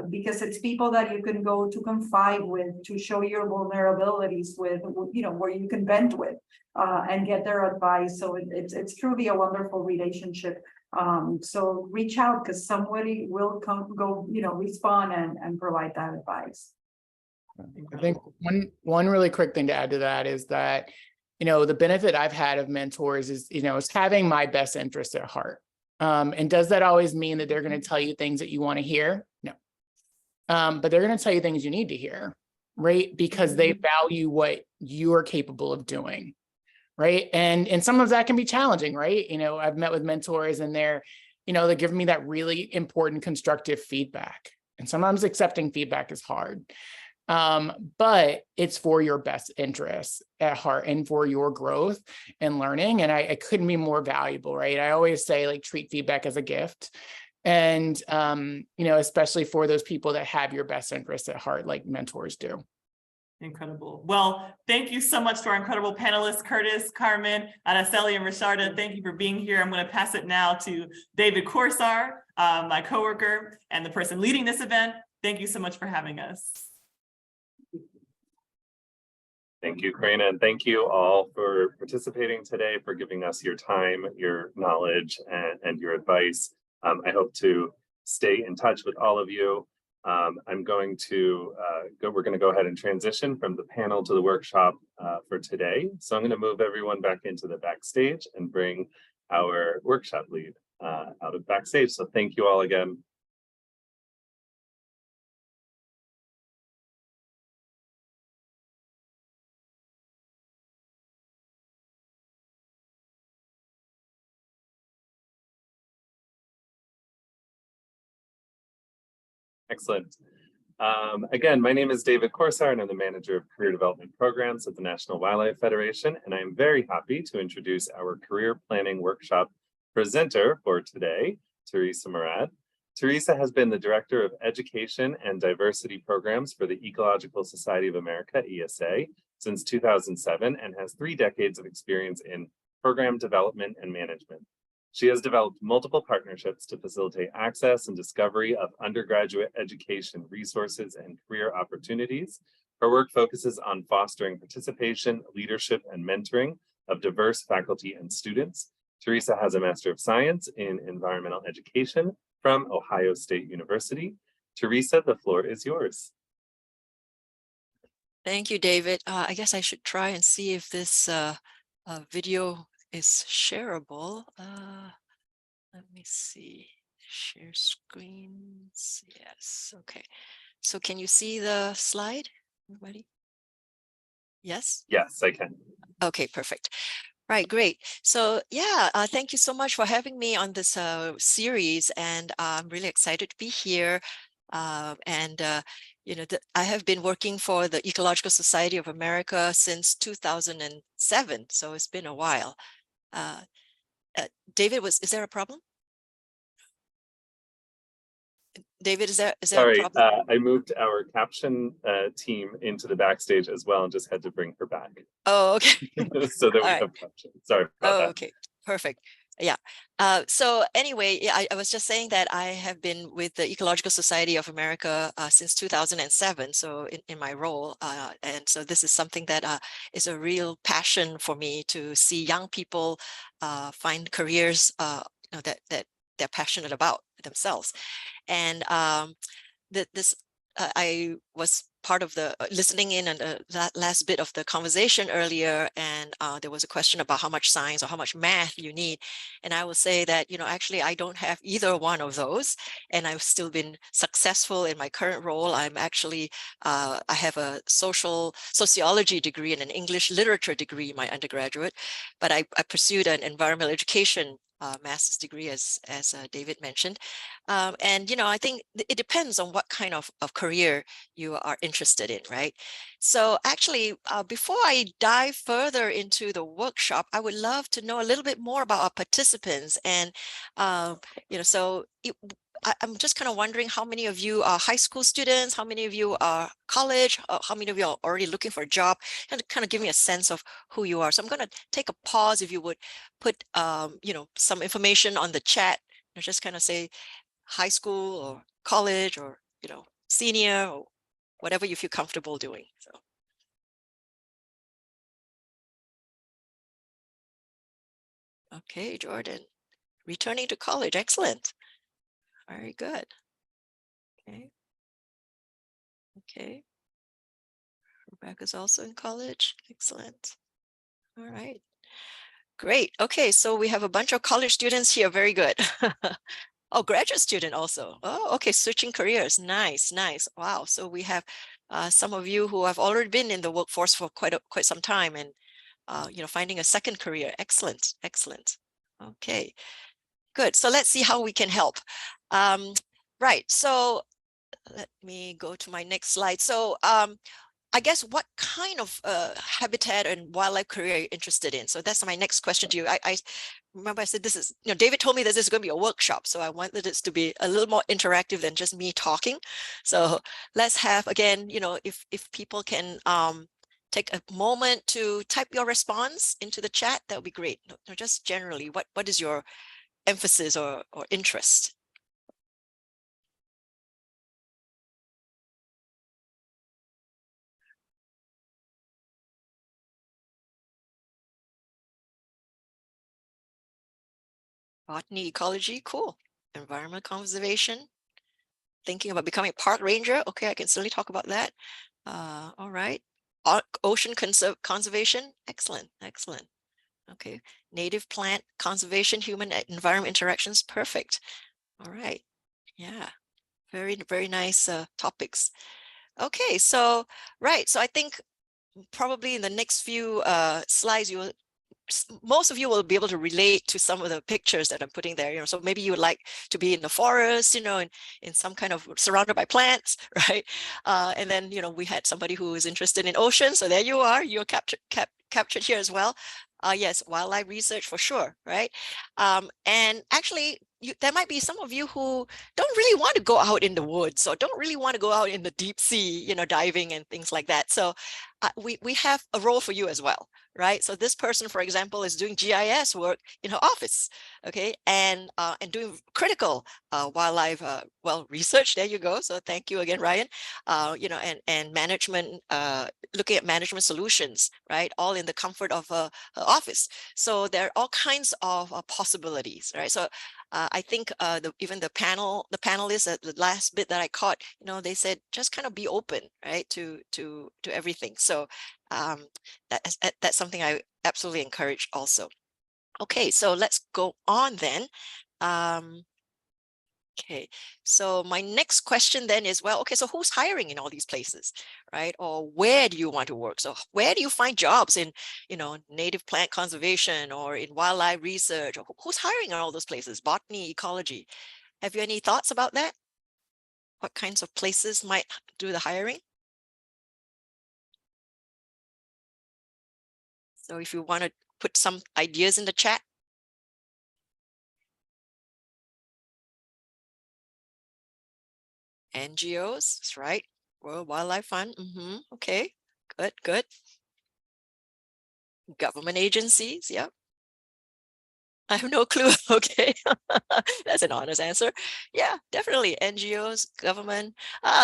because it's people that you can go to confide with, to show your vulnerabilities with, where you can vent with and get their advice. So it's truly a wonderful relationship. So reach out, because somebody will respond and provide that advice. I think one really quick thing to add to that is that, the benefit I've had of mentors is, is having my best interest at heart. And does that always mean that they're going to tell you things that you want to hear? No. But they're going to tell you things you need to hear, right? Because they value what you are capable of doing. Right. And some of that can be challenging, right? I've met with mentors and they're giving me that really important constructive feedback. And sometimes accepting feedback is hard. But it's for your best interests at heart and for your growth and learning. And I couldn't be more valuable, right? I always say, treat feedback as a gift. And, especially for those people that have your best interests at heart, like mentors do. Incredible. Well, thank you so much to our incredible panelists, Curtis, Carmen, Araceli, and Risharda. Thank you for being here. I'm going to pass it now to David Corsar, my coworker and the person leading this event. Thank you so much for having us. Thank you, Karina, and thank you all for participating today, for giving us your time, your knowledge, and your advice. I hope to stay in touch with all of you. We're going to go ahead and transition from the panel to the workshop for today. So I'm going to move everyone back into the backstage and bring our workshop lead out of backstage. So thank you all again. Excellent. Again, my name is David Corsar, and I'm the manager of career development programs at the National Wildlife Federation. And I'm very happy to introduce our career planning workshop presenter for today, Teresa Murad. Teresa has been the Director of Education and Diversity Programs for the Ecological Society of America, ESA, since 2007 and has 3 decades of experience in program development and management. She has developed multiple partnerships to facilitate access and discovery of undergraduate education resources and career opportunities. Her work focuses on fostering participation, leadership, and mentoring of diverse faculty and students. Teresa has a Master of Science in Environmental Education from Ohio State University. Teresa, the floor is yours. Thank you, David. I guess I should try and see if this video is shareable. Let me see. Share screens. Yes. Okay. So can you see the slide, everybody? Yes? Yes, I can. Okay, perfect. Right, great. So yeah, thank you so much for having me on this series, and I'm really excited to be here. You know, I have been working for the Ecological Society of America since 2007, so it's been a while. David, is there a problem? David, is there Sorry, a problem? I moved our caption team into the backstage as well and just had to bring her back. Oh, okay. So that we All have captions. Sorry about that. Okay, perfect. Yeah. So anyway, yeah, I was just saying that I have been with the Ecological Society of America since 2007. So in my role, and so this is something that is a real passion for me, to see young people find careers you know, that they're passionate about themselves. And I was part of the listening in on that last bit of the conversation earlier, and there was a question about how much science or how much math you need. And I will say that, you know, actually I don't have either one of those, and I've still been successful in my current role. I'm actually, I have a sociology degree and an English literature degree in my undergraduate, but I pursued an environmental education master's degree, as David mentioned. And, you know, I think it depends on what kind of career you are interested in, right? So actually, before I dive further into the workshop, I would love to know a little bit more about our participants. And, you know, so I'm just kind of wondering how many of you are high school students, how many of you are college, how many of you are already looking for a job, and kind of give me a sense of who you are. So I'm going to take a pause. If you would put, you know, some information on the chat, you know, just kind of say high school or college or, you know, senior or whatever you feel comfortable doing. So. Okay, Jordan, returning to college. Excellent. Very good. Okay. Okay. Rebecca's also in college. Excellent. All right. Great. Okay, so we have a bunch of college students here. Very good. Oh, graduate student also. Oh, okay, switching careers. Nice, nice. Wow. So we have some of you who have already been in the workforce for quite some time, and you know, finding a second career. Excellent, excellent. Okay, good. So let's see how we can help. Right. So let me go to my next slide. So I guess what kind of habitat and wildlife career are you interested in? So that's my next question to you. I remember I said this is, you know, David told me that this is going to be a workshop. So I wanted this to be a little more interactive than just me talking. So let's have, again, you know, if people can take a moment to type your response into the chat, that would be great. No, just generally, what is your emphasis or interest? Botany, ecology, cool. Environment conservation, thinking about becoming a park ranger. Okay, I can certainly talk about that. All right. Ocean conservation, excellent, excellent. Okay, native plant conservation, human environment interactions, perfect. All right, yeah, very nice topics. Okay, so right, so I think probably in the next few slides, most of you will be able to relate to some of the pictures that I'm putting there, you know, so maybe you would like to be in the forest, you know, in some kind of surrounded by plants, right? And then, you know, we had somebody who is interested in oceans. So there you are, you're captured here as well. Yes, wildlife research for sure, right? And actually, there might be some of you who don't really want to go out in the woods or don't really want to go out in the deep sea, diving and things like that. So we have a role for you as well, right? So this person, for example, is doing GIS work in her office, okay, and doing critical wildlife research. There you go. So thank you again, Ryan. And management, looking at management solutions, right? All in the comfort of her office. So there are all kinds of possibilities, right? So I think even the panelists, the last bit that I caught, they said just kind of be open, right, to everything. So that's something I absolutely encourage also. Okay, so let's go on then. Okay, so my next question then is, well, okay, so who's hiring in all these places, right? Or where do you want to work? So where do you find jobs in, native plant conservation or in wildlife research? Or who's hiring in all those places? Botany, ecology. Have you any thoughts about that? What kinds of places might do the hiring? So if you want to put some ideas in the chat. NGOs, that's right. World Wildlife Fund. Okay, good. Government agencies, yep. I have no clue. Okay, that's an honest answer. Yeah, definitely NGOs, government.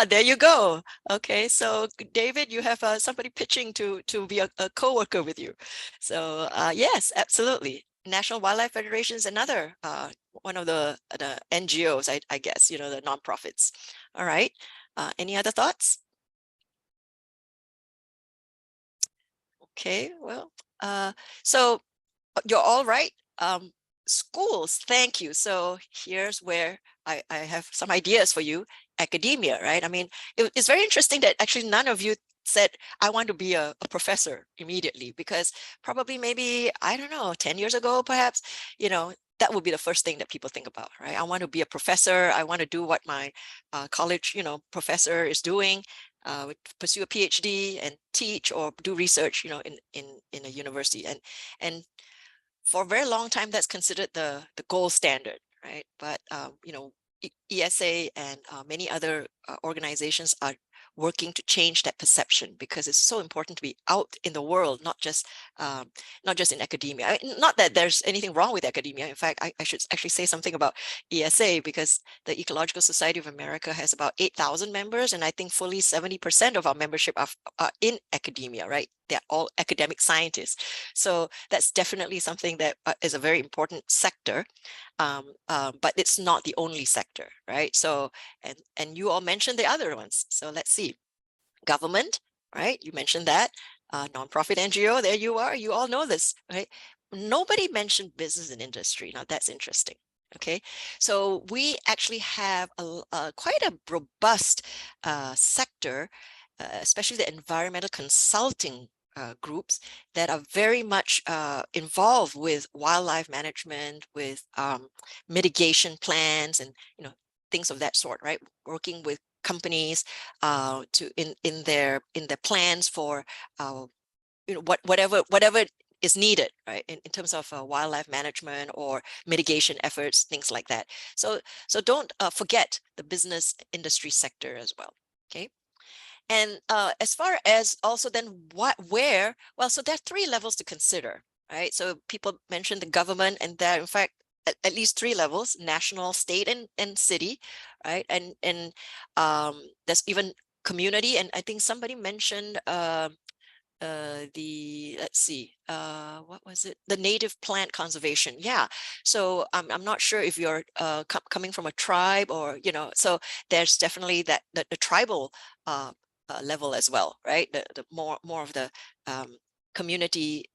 There you go. Okay, so David, you have somebody pitching to be a co-worker with you. So yes, absolutely. National Wildlife Federation is another one of the NGOs, I guess, the nonprofits. All right. Any other thoughts? Okay, well, so you're all right. Schools, thank you. So here's where I have some ideas for you. Academia, right? I mean, it's very interesting that actually none of you said, I want to be a professor immediately, because probably maybe, I don't know, 10 years ago, perhaps, that would be the first thing that people think about, right? I want to be a professor. I want to do what my college, professor is doing, pursue a PhD and teach or do research, in a university. And for a very long time, that's considered the gold standard, right? But ESA and many other organizations are working to change that perception, because it's so important to be out in the world, not just in academia. Not that there's anything wrong with academia. In fact, I should actually say something about ESA, because the Ecological Society of America has about 8,000 members, and I think fully 70% of our membership are in academia, right? They're all academic scientists. So that's definitely something that is a very important sector. But it's not the only sector, right? So, and you all mentioned the other ones. So let's see. Government, right? You mentioned that. Nonprofit NGO, there you are. You all know this, right? Nobody mentioned business and industry. Now that's interesting. Okay, so we actually have quite a robust sector, especially the environmental consulting groups that are very much involved with wildlife management, with mitigation plans, and things of that sort, right? Working with companies in their plans for whatever is needed, right? In terms of wildlife management or mitigation efforts, things like that. So don't forget the business industry sector as well. Okay. And as far as also then where, well, so there are 3 levels to consider, right? So people mentioned the government, and there are in fact at least 3 levels: national, state, and city, right? And there's even community, and I think somebody mentioned let's see, what was it? The native plant conservation. Yeah. So I'm not sure if you're coming from a tribe or, so there's definitely that the tribal level as well, right? The more of the community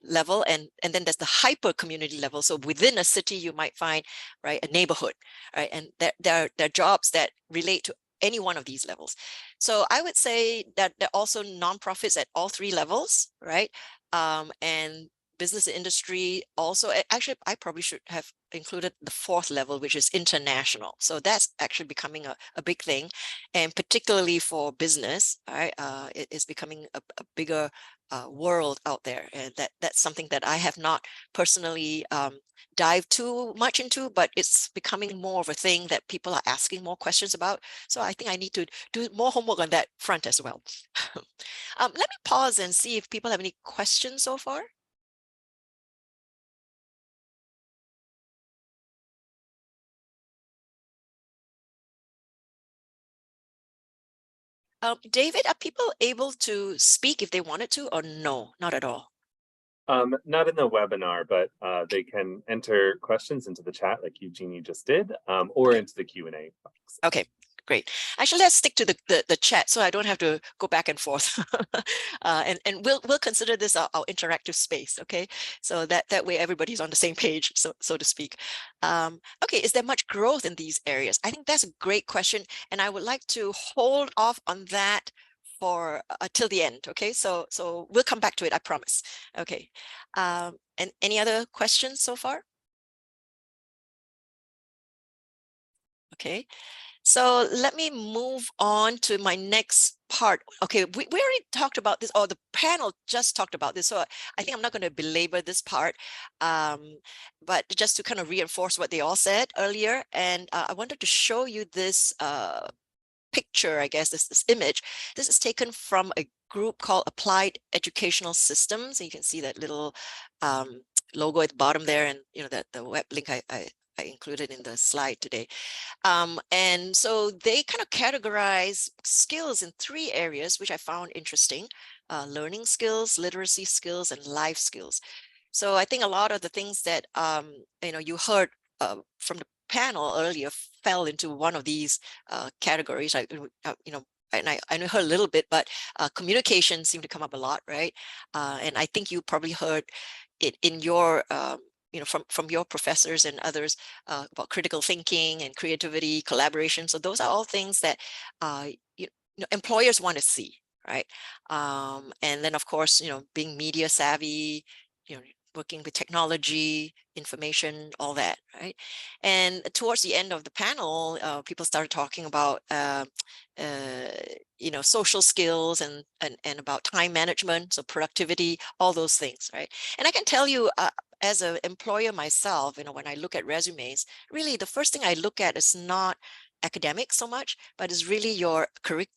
level, and then there's the hyper community level. So within a city, you might find, right, a neighborhood, right? And there are jobs that relate to any one of these levels. So I would say that there are also nonprofits at all 3 levels, right? And business and industry also. Actually, I probably should have included the 4th level, which is international. So that's actually becoming a big thing, and particularly for business, right? It is becoming a bigger world out there, and that's something that I have not personally dived too much into, but it's becoming more of a thing that people are asking more questions about. So I think I need to do more homework on that front as well. Let me pause and see if people have any questions so far. David, are people able to speak if they wanted to, or no, not at all? Not in the webinar, but they can enter questions into the chat like Eugenie just did, or into the Q&A box. Okay, great. Actually, let's stick to the chat so I don't have to go back and forth. And we'll consider this our interactive space, okay? So that way everybody's on the same page, so to speak. Okay, is there much growth in these areas? I think that's a great question, and I would like to hold off on that for till the end, okay? So we'll come back to it, I promise. Okay, and any other questions so far? Okay, so let me move on to my next part. Okay, we already talked about this, or the panel just talked about this, so I think I'm not going to belabor this part, but just to kind of reinforce what they all said earlier. And I wanted to show you this picture, I guess, this image. This is taken from a group called Applied Educational Systems. And you can see that little logo at the bottom there, and the web link I included in the slide today. And so they kind of categorize skills in 3 areas, which I found interesting: learning skills, literacy skills, and life skills. So I think a lot of the things that you heard from the panel earlier fell into one of these categories. And I know heard a little bit, but communication seemed to come up a lot, right? And I think you probably heard it in your from your professors and others about critical thinking and creativity, collaboration. So those are all things that employers want to see, right? And then of course, being media savvy, working with technology, information, all that, right? And towards the end of the panel, people started talking about social skills and about time management, so productivity, all those things, right? And I can tell you, as an employer myself, when I look at resumes, really the first thing I look at is not academic so much, but is really your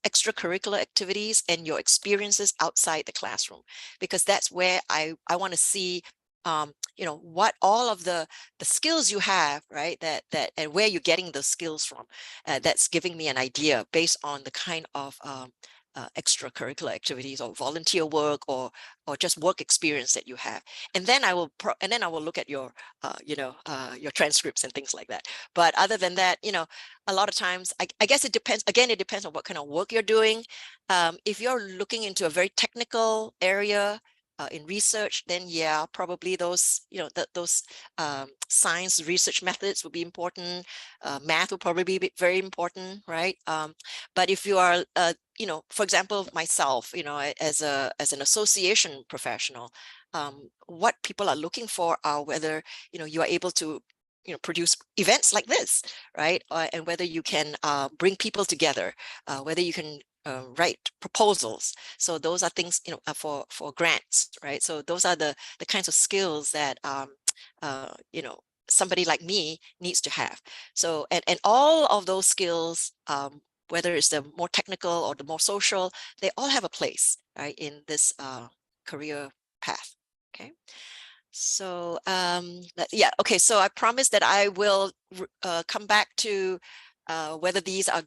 extracurricular activities and your experiences outside the classroom, because that's where I want to see what all of the skills you have, right? That and where you're getting those skills from. That's giving me an idea based on the kind of extracurricular activities or volunteer work or just work experience that you have. And then I will look at your your transcripts and things like that. But other than that, a lot of times I guess it depends. Again, it depends on what kind of work you're doing. If you're looking into a very technical area, in research, then yeah, probably those those science research methods would be important. Math will probably be very important, right? But if you are for example, myself, as an association professional, what people are looking for are whether you are able to produce events like this, right? And whether you can bring people together, whether you can write proposals. So those are things for grants, right? So those are the kinds of skills that somebody like me needs to have. So and all of those skills, whether it's the more technical or the more social, they all have a place, right, in this career path. Okay. So yeah, okay. So I promise that I will come back to whether these are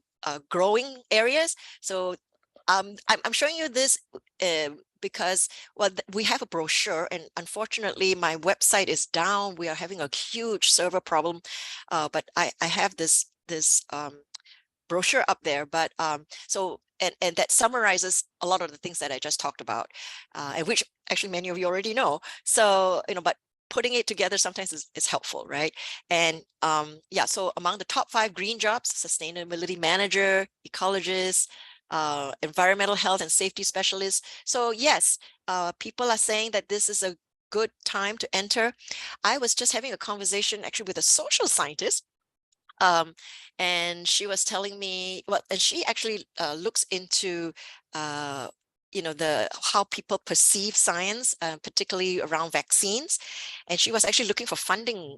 growing areas. So I'm showing you this because, well, we have a brochure, and unfortunately my website is down. We are having a huge server problem, but I have this brochure up there. But so and that summarizes a lot of the things that I just talked about, and which actually many of you already know. So but putting it together sometimes is helpful, right? And yeah, so among the top 5 green jobs: sustainability manager, ecologist, environmental health and safety specialist. So yes, people are saying that this is a good time to enter. I was just having a conversation actually with a social scientist, and she was telling me, well, and she actually looks into how people perceive science, particularly around vaccines. And she was actually looking for funding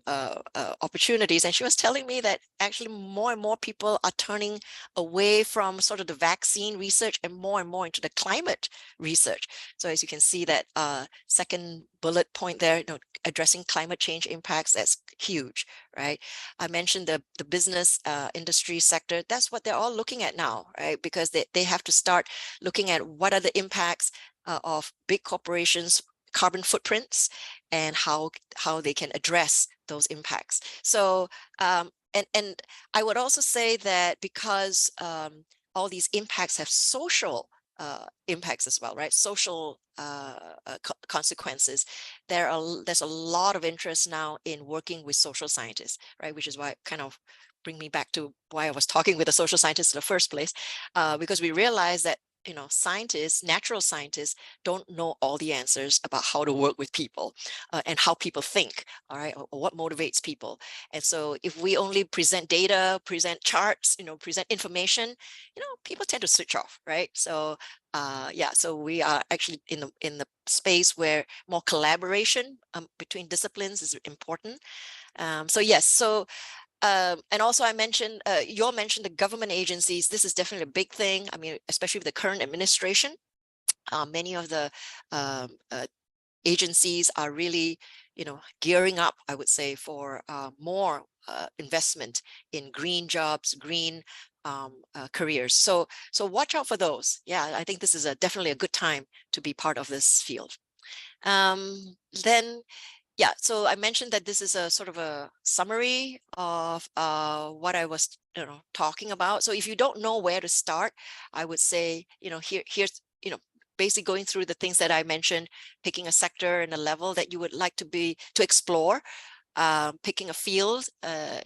opportunities. And she was telling me that actually more and more people are turning away from sort of the vaccine research and more into the climate research. So as you can see that second bullet point there, addressing climate change impacts, that's huge, right? I mentioned the business industry sector. That's what they're all looking at now, right? Because they have to start looking at what are the impacts of big corporations' carbon footprints and how they can address those impacts. So and I would also say that because all these impacts have social impacts as well, right? Social consequences. There's a lot of interest now in working with social scientists, right? Which is why kind of bring me back to why I was talking with a social scientist in the first place, because we realize that scientists, natural scientists, don't know all the answers about how to work with people and how people think, all right, or what motivates people. And so if we only present data, present charts, present information, people tend to switch off, right? So yeah, so we are actually in the space where more collaboration between disciplines is important. So yes, so and also I mentioned, you all mentioned the government agencies. This is definitely a big thing. I mean, especially with the current administration, many of the agencies are really, gearing up, I would say, for more investment in green jobs, green careers. So watch out for those. Yeah, I think this is definitely a good time to be part of this field. Then yeah, so I mentioned that this is a sort of a summary of what I was talking about. So if you don't know where to start, I would say, here's, basically going through the things that I mentioned, picking a sector and a level that you would like to explore, picking a field,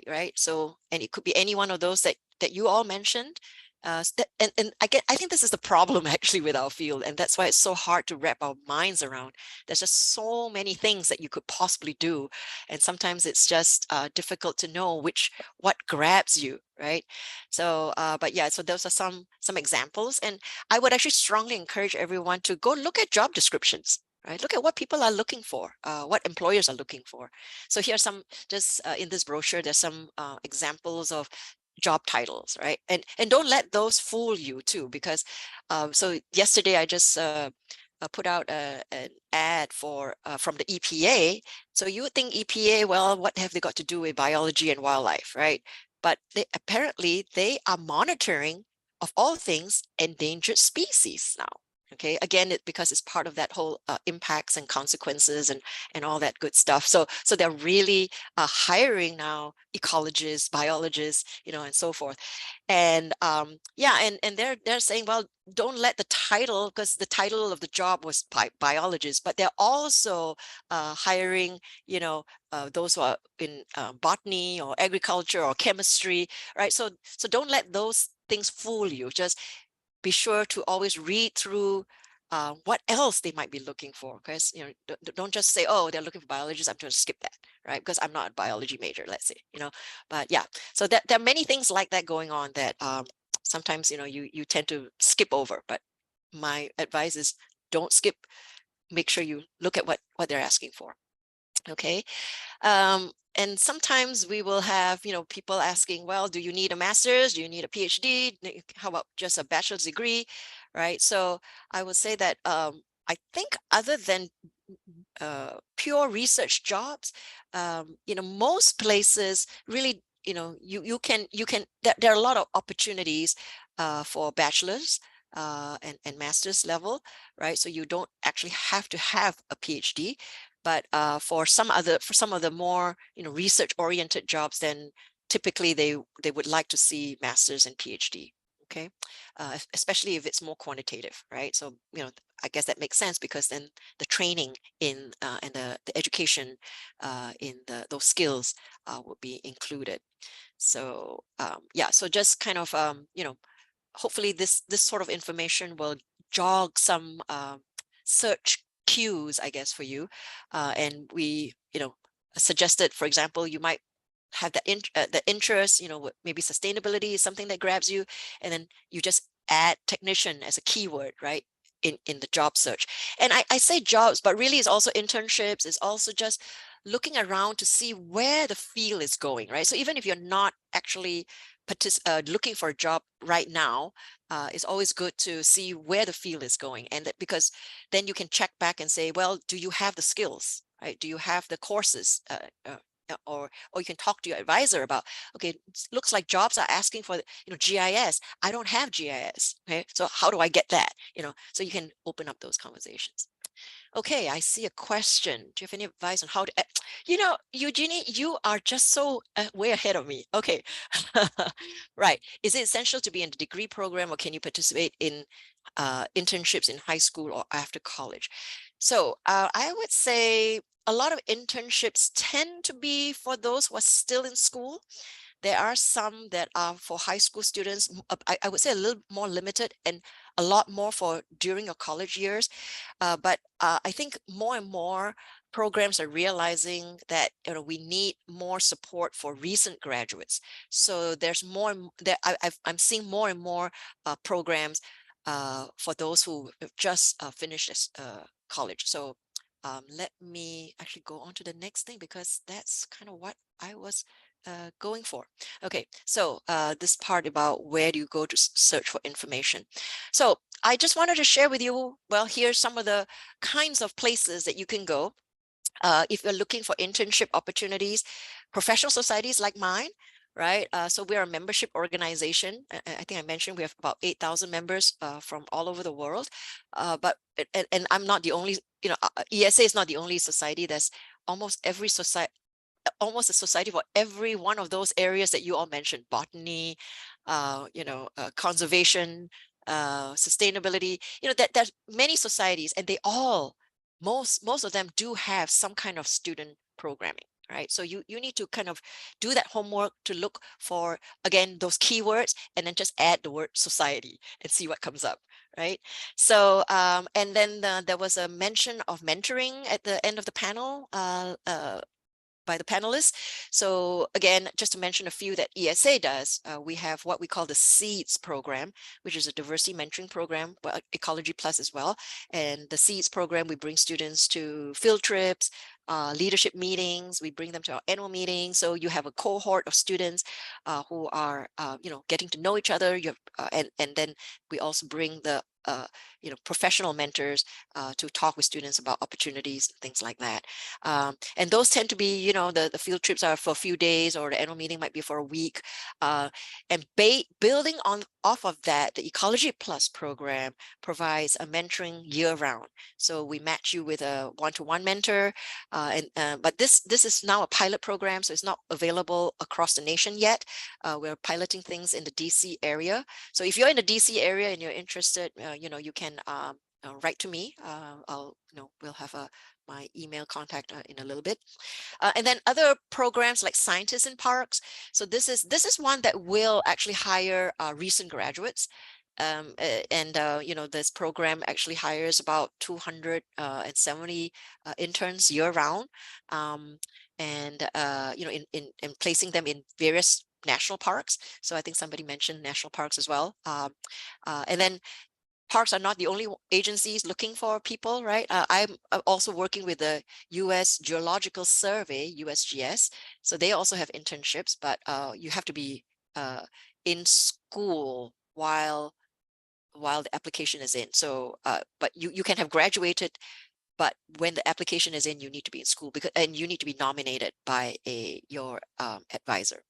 right? So, and it could be any one of those that you all mentioned. And I think this is the problem actually with our field, and that's why it's so hard to wrap our minds around. There's just so many things that you could possibly do, and sometimes it's just difficult to know what grabs you, right? So, but yeah, so those are some examples, and I would actually strongly encourage everyone to go look at job descriptions. Right, look at what people are looking for, what employers are looking for. So here are some, just in this brochure, there's some examples of job titles, right? And don't let those fool you too, because so yesterday I just put out an ad for from the EPA. So you would think EPA, well, what have they got to do with biology and wildlife, right? But apparently they are monitoring, of all things, endangered species now. Okay, again, because it's part of that whole impacts and consequences and all that good stuff. So they're really hiring now ecologists, biologists, and so forth. And yeah, and they're saying, well, don't let the title, because the title of the job was biologist, but they're also hiring, those who are in botany or agriculture or chemistry, right? So don't let those things fool you. Just be sure to always read through what else they might be looking for, because don't just say, oh, they're looking for biologists, I'm going to skip that, right? Because I'm not a biology major, let's say, but yeah, so there are many things like that going on that sometimes you tend to skip over. But my advice is don't skip. Make sure you look at what they're asking for. Okay. And sometimes we will have, people asking, well, do you need a master's? Do you need a PhD? How about just a bachelor's degree? Right. So I would say that I think other than pure research jobs, most places really, you can, there are a lot of opportunities for bachelor's and master's level, right? So you don't actually have to have a PhD. But for some of the more research oriented jobs, then typically they would like to see masters and PhD. Okay, especially if it's more quantitative, right? So I guess that makes sense, because then the training in and the education in those skills would be included. So yeah, so just kind of hopefully this sort of information will jog some search cues, I guess, for you. And we, suggested, for example, you might have the interest, maybe sustainability is something that grabs you, and then you just add technician as a keyword, right? in the job search. And I say jobs, but really it's also internships. It's also just looking around to see where the field is going, right? So even if you're not actually looking for a job right now, it's always good to see where the field is going. And that, because then you can check back and say, well, do you have the skills, right? Do you have the courses? Or you can talk to your advisor about, okay, it looks like jobs are asking for, GIS. I don't have GIS. Okay, so how do I get that? So you can open up those conversations. Okay, I see a question. Do you have any advice on how to, Eugenie, you are just so way ahead of me. Okay, right. Is it essential to be in the degree program, or can you participate in internships in high school or after college? So I would say a lot of internships tend to be for those who are still in school. There are some that are for high school students. I would say a little more limited, and a lot more for during your college years. But I think more and more programs are realizing that we need more support for recent graduates. So there's more there. I'm seeing more and more programs for those who have just finished college. So let me actually go on to the next thing, because that's kind of what I was going for. Okay, so this part about where do you go to search for information. So I just wanted to share with you, well, here's some of the kinds of places that you can go if you're looking for internship opportunities. Professional societies like mine, right? So we're a membership organization. I think I mentioned we have about 8,000 members from all over the world. And I'm not the only, ESA is not the only society. There's almost every society, almost a society for every one of those areas that you all mentioned: botany, conservation, sustainability. There's many societies, and they all, most of them do have some kind of student programming, right? So you need to kind of do that homework to look for, again, those keywords, and then just add the word society and see what comes up, right? So and then there was a mention of mentoring at the end of the panel by the panelists. So again, just to mention a few that ESA does, we have what we call the SEEDS program, which is a diversity mentoring program, well, Ecology Plus as well. And the SEEDS program, we bring students to field trips, leadership meetings, we bring them to our annual meetings. So you have a cohort of students who are, getting to know each other. And then we also bring the professional mentors to talk with students about opportunities, things like that. And those tend to be, the field trips are for a few days, or the annual meeting might be for a week. And building off of that, the Ecology Plus program provides a mentoring year round. So we match you with a one-to-one mentor. But this is now a pilot program, so it's not available across the nation yet. We're piloting things in the DC area. So if you're in the DC area and you're interested, you can write to me. We'll have my email contact in a little bit. And then other programs like Scientists in Parks. So this is one that will actually hire recent graduates. This program actually hires about 270 interns year round, in placing them in various national parks. So I think somebody mentioned national parks as well. And then parks are not the only agencies looking for people, right? I'm also working with the U.S. Geological Survey, USGS. So they also have internships, but you have to be in school while the application is in. So, but you can have graduated, but when the application is in, you need to be in school, and you need to be nominated by your advisor.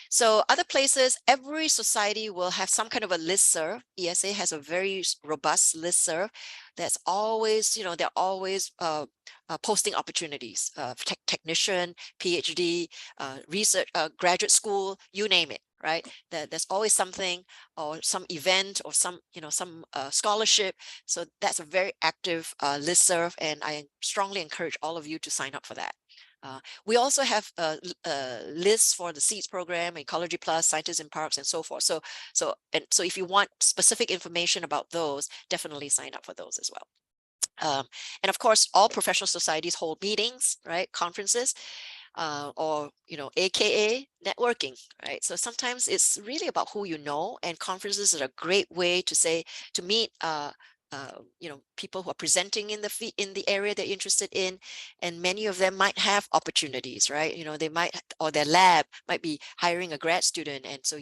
So other places, every society will have some kind of a listserv. ESA has a very robust listserv that's always, they're always posting opportunities, technician, PhD, research, graduate school, you name it, right? There's always something, or some event, or some scholarship. So that's a very active listserv, and I strongly encourage all of you to sign up for that. We also have lists for the SEEDS program, Ecology Plus, Scientists in Parks, and so forth. So if you want specific information about those, definitely sign up for those as well. And of course, all professional societies hold meetings, right? Conferences, or AKA networking, right? So sometimes it's really about who you know, and conferences are a great way to meet people who are presenting in the area they're interested in, and many of them might have opportunities, right? They might, or their lab might be hiring a grad student, and so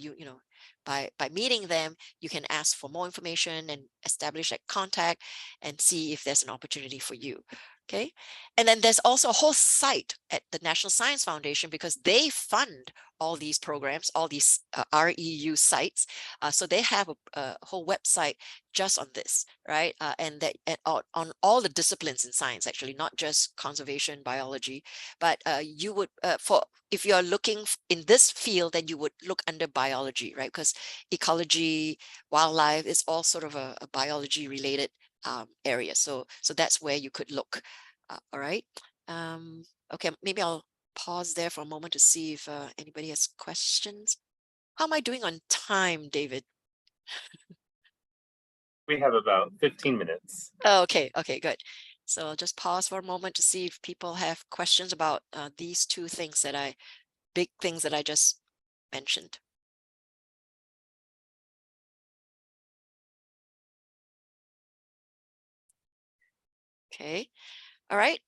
by meeting them, you can ask for more information and establish that contact and see if there's an opportunity for you. Okay, and then there's also a whole site at the National Science Foundation, because they fund all these programs, all these REU sites. So they have a whole website just on this, right? And on all the disciplines in science, actually, not just conservation biology, but you would, if you're looking in this field, then you would look under biology, right? Because ecology, wildlife is all sort of a biology related area. So that's where you could look. All right. Okay, maybe I'll pause there for a moment to see if anybody has questions. How am I doing on time, David? We have about 15 minutes. Oh, okay, good. So I'll just pause for a moment to see if people have questions about these two things big things that I just mentioned. Okay, all right.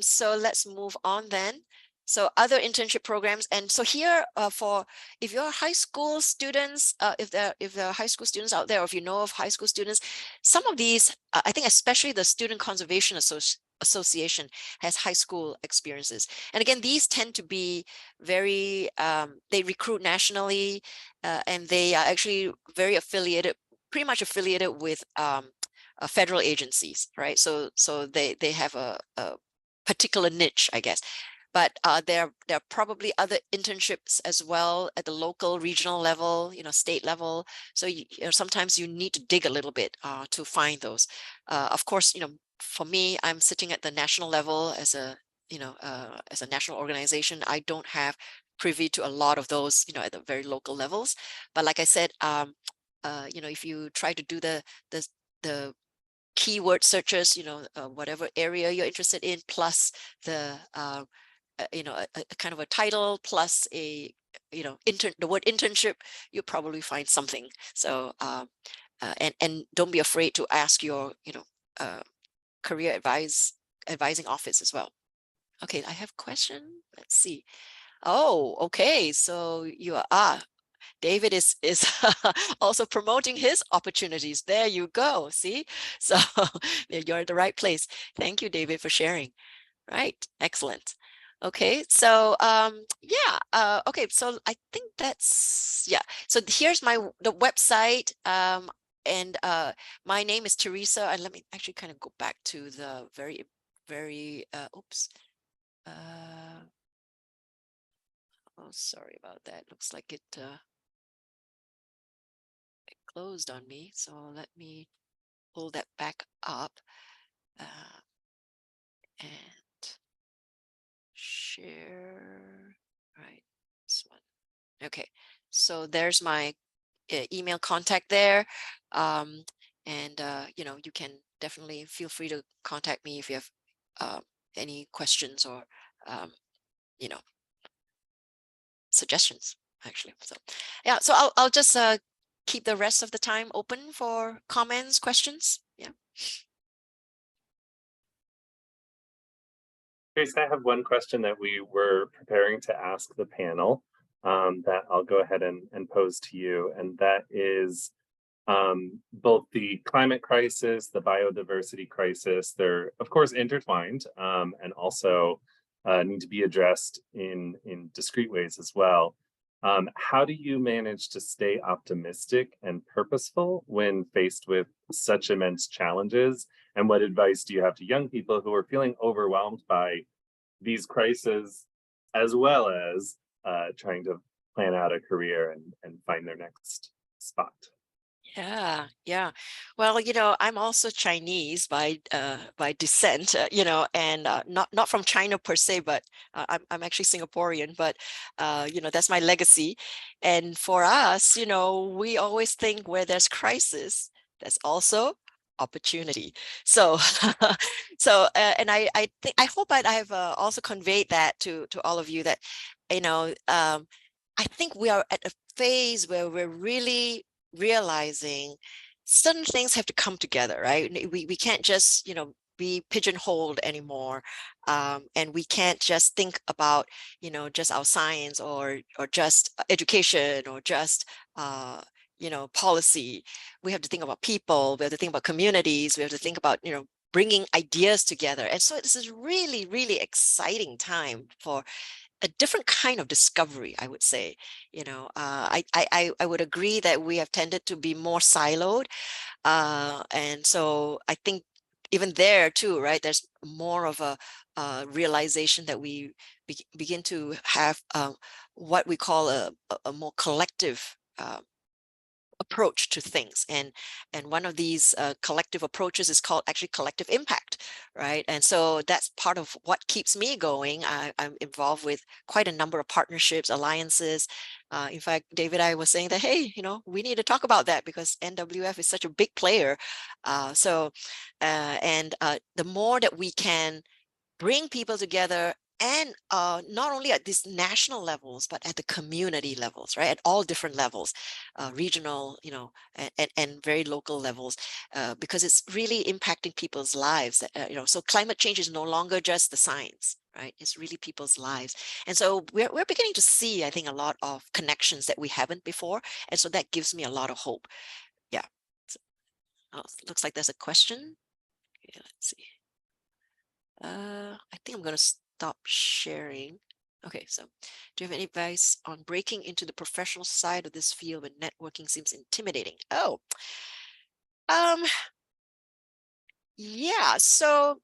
So let's move on then. So other internship programs, and so here if you're high school students, if there are high school students out there, or if you know of high school students, some of these, I think especially the Student Conservation Association has high school experiences. And again, these tend to be very, they recruit nationally, and they are actually very affiliated, pretty much affiliated with federal agencies, right? So they have a particular niche, I guess. But there are probably other internships as well at the local, regional level, state level. So sometimes you need to dig a little bit to find those. Of course, for me, I'm sitting at the national level as a national organization. I don't have privy to a lot of those, at the very local levels. But like I said, if you try to do the keyword searches, whatever area you're interested in, plus the a kind of a title, plus a the word internship, you probably find something. So and don't be afraid to ask your career advising office as well. Okay, I have a question. Let's see. Oh, okay. So you are David is also promoting his opportunities. There you go. See, so you're at the right place. Thank you, David, for sharing. Right, excellent. Okay, so yeah. Okay, so I think that's So here's the website. And my name is Teresa. And let me actually kind of go back to the very oops. Oh, sorry about that. Looks like it closed on me. So let me pull that back up and share. Right, this one. Okay, so there's my email contact there. And you can definitely feel free to contact me if you have any questions or suggestions, actually. So yeah, so I'll just keep the rest of the time open for comments, questions. Yeah. Grace, I have one question that we were preparing to ask the panel that I'll go ahead and pose to you. And that is both the climate crisis, the biodiversity crisis, they're of course intertwined and also need to be addressed in discrete ways as well. How do you manage to stay optimistic and purposeful when faced with such immense challenges? And what advice do you have to young people who are feeling overwhelmed by these crises, as well as trying to plan out a career and find their next spot? Yeah. Well, I'm also Chinese by descent, and not from China per se, but I'm actually Singaporean, but that's my legacy. And for us, we always think where there's crisis, there's also opportunity. So and I think, I hope that I've also conveyed that to all of you, that I think we are at a phase where we're really realizing certain things have to come together, right? We can't just, be pigeonholed anymore. And we can't just think about, just our science or just education or just, policy. We have to think about people. We have to think about communities. We have to think about, bringing ideas together. And so this is really, really exciting time for a different kind of discovery, I would say. I would agree that we have tended to be more siloed. And so I think even there too, right, there's more of a realization that we begin to have what we call a more collective approach to things, and one of these collective approaches is called actually collective impact, right? And so that's part of what keeps me going. I'm involved with quite a number of partnerships, alliances. In fact, David, I was saying that, hey, we need to talk about that because NWF is such a big player. The more that we can bring people together, and not only at these national levels, but at the community levels, right? At all different levels, regional, and very local levels, because it's really impacting people's lives. So climate change is no longer just the science, right? It's really people's lives. And so we're beginning to see, I think, a lot of connections that we haven't before. And so that gives me a lot of hope. Yeah. So, looks like there's a question. Okay, let's see. I think I'm going to stop sharing. Okay, so do you have any advice on breaking into the professional side of this field when networking seems intimidating? Oh, yeah, so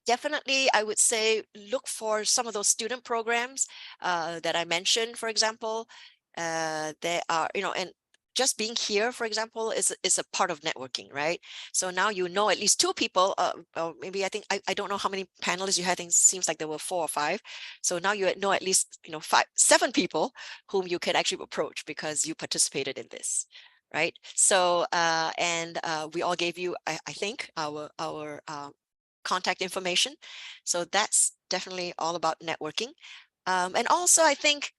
definitely I would say look for some of those student programs that I mentioned, for example. There are, and just being here, for example, is a part of networking, right? So now at least two people, or maybe I don't know how many panelists you had. I think it seems like there were 4 or 5. So now you know at least 7 people whom you can actually approach because you participated in this, right? So we all gave you, I think, our contact information. So that's definitely all about networking. And also, I think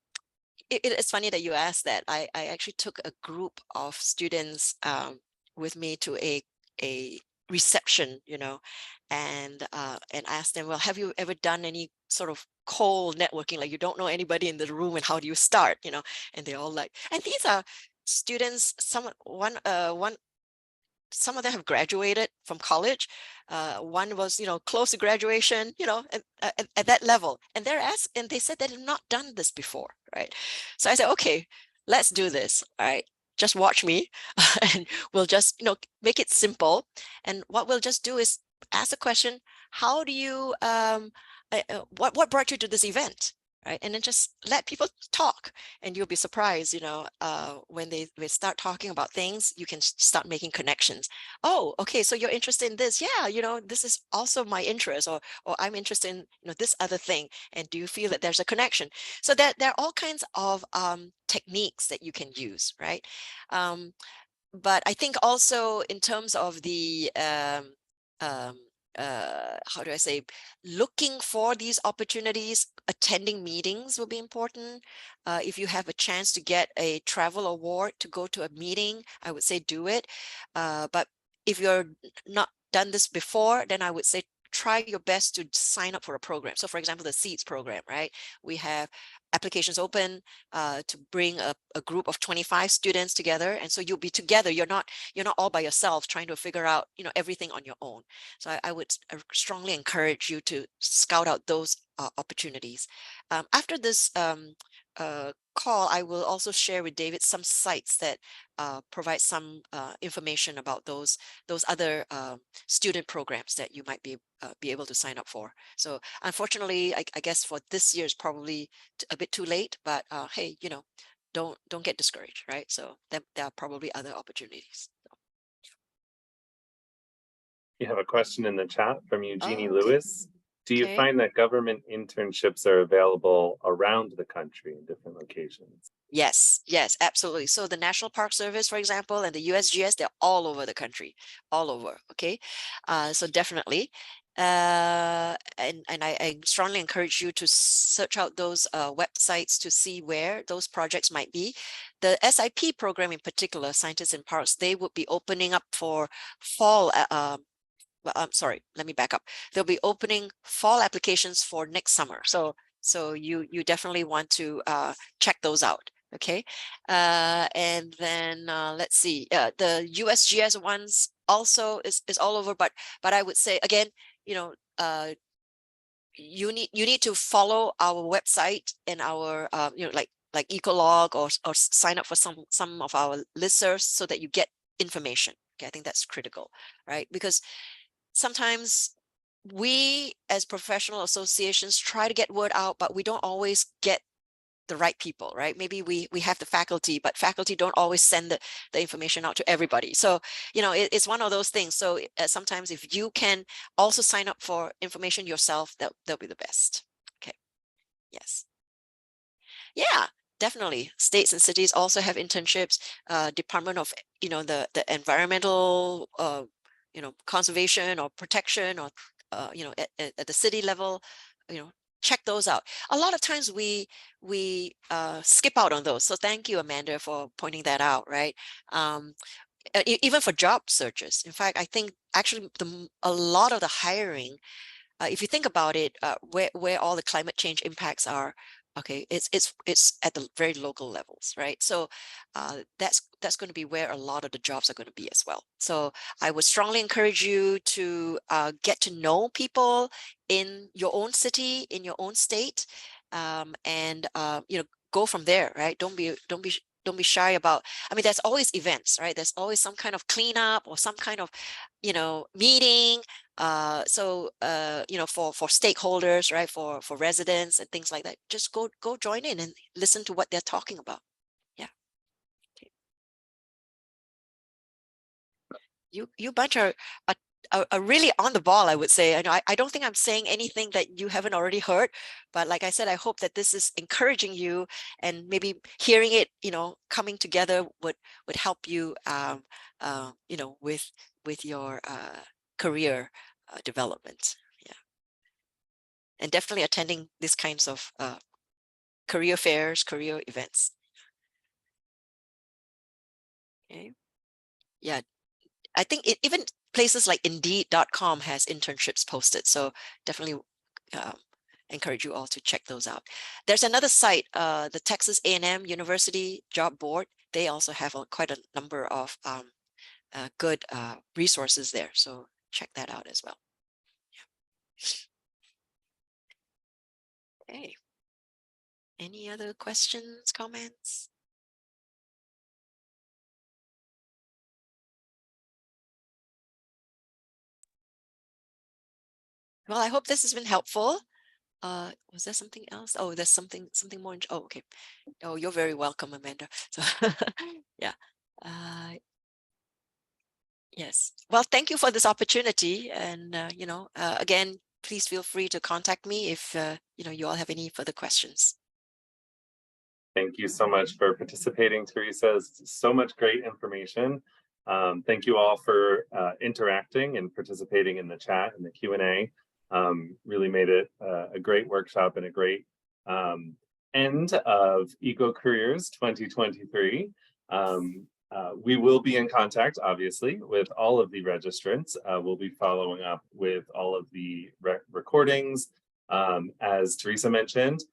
it's funny that you asked that. I actually took a group of students with me to a reception, and asked them, well, have you ever done any sort of cold networking? Like you don't know anybody in the room and how do you start, and they all like, and these are students, some of them have graduated from college. One was, close to graduation, at that level. And they said they had not done this before, right? So I said, okay, let's do this, all right? Just watch me and we'll just, make it simple. And what we'll just do is ask a question, how do you, what brought you to this event? Right. And then just let people talk, and you'll be surprised, when they start talking about things, you can start making connections. Oh, okay. So you're interested in this. Yeah. This is also my interest, or I'm interested in, this other thing. And do you feel that there's a connection? So that there are all kinds of techniques that you can use. Right. But I think also in terms of the how do I say, looking for these opportunities, attending meetings will be important. If you have a chance to get a travel award to go to a meeting, I would say do it. But if you're not done this before, then I would say try your best to sign up for a program. So for example, the SEEDS program, right? We have applications open to bring a group of 25 students together. And so you'll be together. You're not all by yourself trying to figure out, everything on your own. So I would strongly encourage you to scout out those opportunities. After this call, I will also share with David some sites that provide some information about those other student programs that you might be able to sign up for. So unfortunately, I guess for this year is probably a bit too late, but hey, don't get discouraged, right? So there are probably other opportunities. You have a question in the chat from Eugenie Oh, okay. Lewis. Do you find that government internships are available around the country in different locations? Yes, absolutely. So the National Park Service, for example, and the USGS, they're all over the country, all over. Okay. So definitely. and I strongly encourage you to search out those websites to see where those projects might be. The SIP program in particular, Scientists in Parks, they would be opening up for fall. Well, I'm sorry, let me back up. They'll be opening fall applications for next summer. So you definitely want to check those out. Okay, and then let's see. The USGS ones also is all over, but I would say again, you know, you need to follow our website and our you know, like Ecolog or sign up for some of our listservs so that you get information. Okay, I think that's critical, right? Because sometimes we as professional associations try to get word out, but we don't always get the right people, right? Maybe we have the faculty, but faculty don't always send the information out to everybody. So, you know, it's one of those things. So sometimes if you can also sign up for information yourself, that'll be the best. Okay. Yes. Yeah, definitely. States and cities also have internships. Department of, you know, the environmental, you know, conservation or protection, or, you know, at the city level, you know, check those out. A lot of times we skip out on those. So thank you, Amanda, for pointing that out, right? Even for job searches. In fact, I think actually a lot of the hiring, if you think about it, where all the climate change impacts are, okay, it's at the very local levels, right? So that's going to be where a lot of the jobs are going to be as well. So I would strongly encourage you to get to know people in your own city, in your own state, and you know, go from there, right? Don't be shy about, I mean, there's always events, right? There's always some kind of cleanup or some kind of, you know, meeting. So you know, for stakeholders, right, for residents and things like that, just go join in and listen to what they're talking about. Yeah. Okay. You bunch are really on the ball, I would say. I don't think I'm saying anything that you haven't already heard, but like I said, I hope that this is encouraging you, and maybe hearing it, you know, coming together would help you, you know, with your career development. Yeah, and definitely attending these kinds of career fairs, career events. Okay. Yeah, I think even places like Indeed.com has internships posted, so definitely encourage you all to check those out. There's another site, the Texas A&M University Job Board. They also have quite a number of good resources there, so check that out as well. Yeah. Okay. Any other questions, comments? Well, I hope this has been helpful. Was there something else? Oh, there's something more. Oh, okay. Oh, you're very welcome, Amanda. So yeah. Yes. Well, thank you for this opportunity. And, you know, again, please feel free to contact me if, you know, you all have any further questions. Thank you so much for participating, Teresa. So much great information. Thank you all for interacting and participating in the chat and the Q&A. Really made it a great workshop and a great end of EcoCareers 2023. We will be in contact, obviously, with all of the registrants. We'll be following up with all of the recordings. As Teresa mentioned,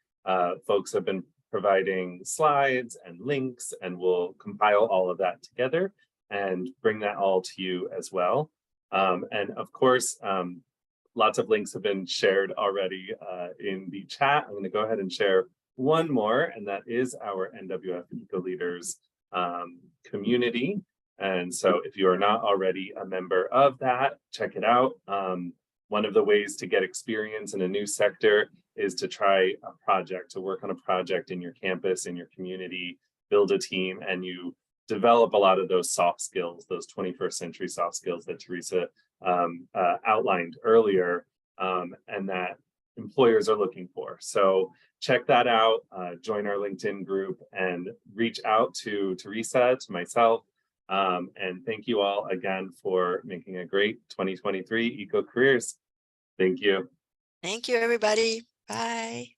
folks have been providing slides and links, and we'll compile all of that together and bring that all to you as well. And of course, lots of links have been shared already in the chat. I'm going to go ahead and share one more, and that is our NWF Eco Leaders community. And so if you are not already a member of that, check it out. One of the ways to get experience in a new sector is to try a project, to work on a project in your campus, in your community, build a team, and you develop a lot of those soft skills, those 21st century soft skills that Teresa outlined earlier, and that employers are looking for. So check that out, join our LinkedIn group, and reach out to Teresa, to myself. And thank you all again for making a great 2023 EcoCareers. Thank you. Thank you, everybody. Bye.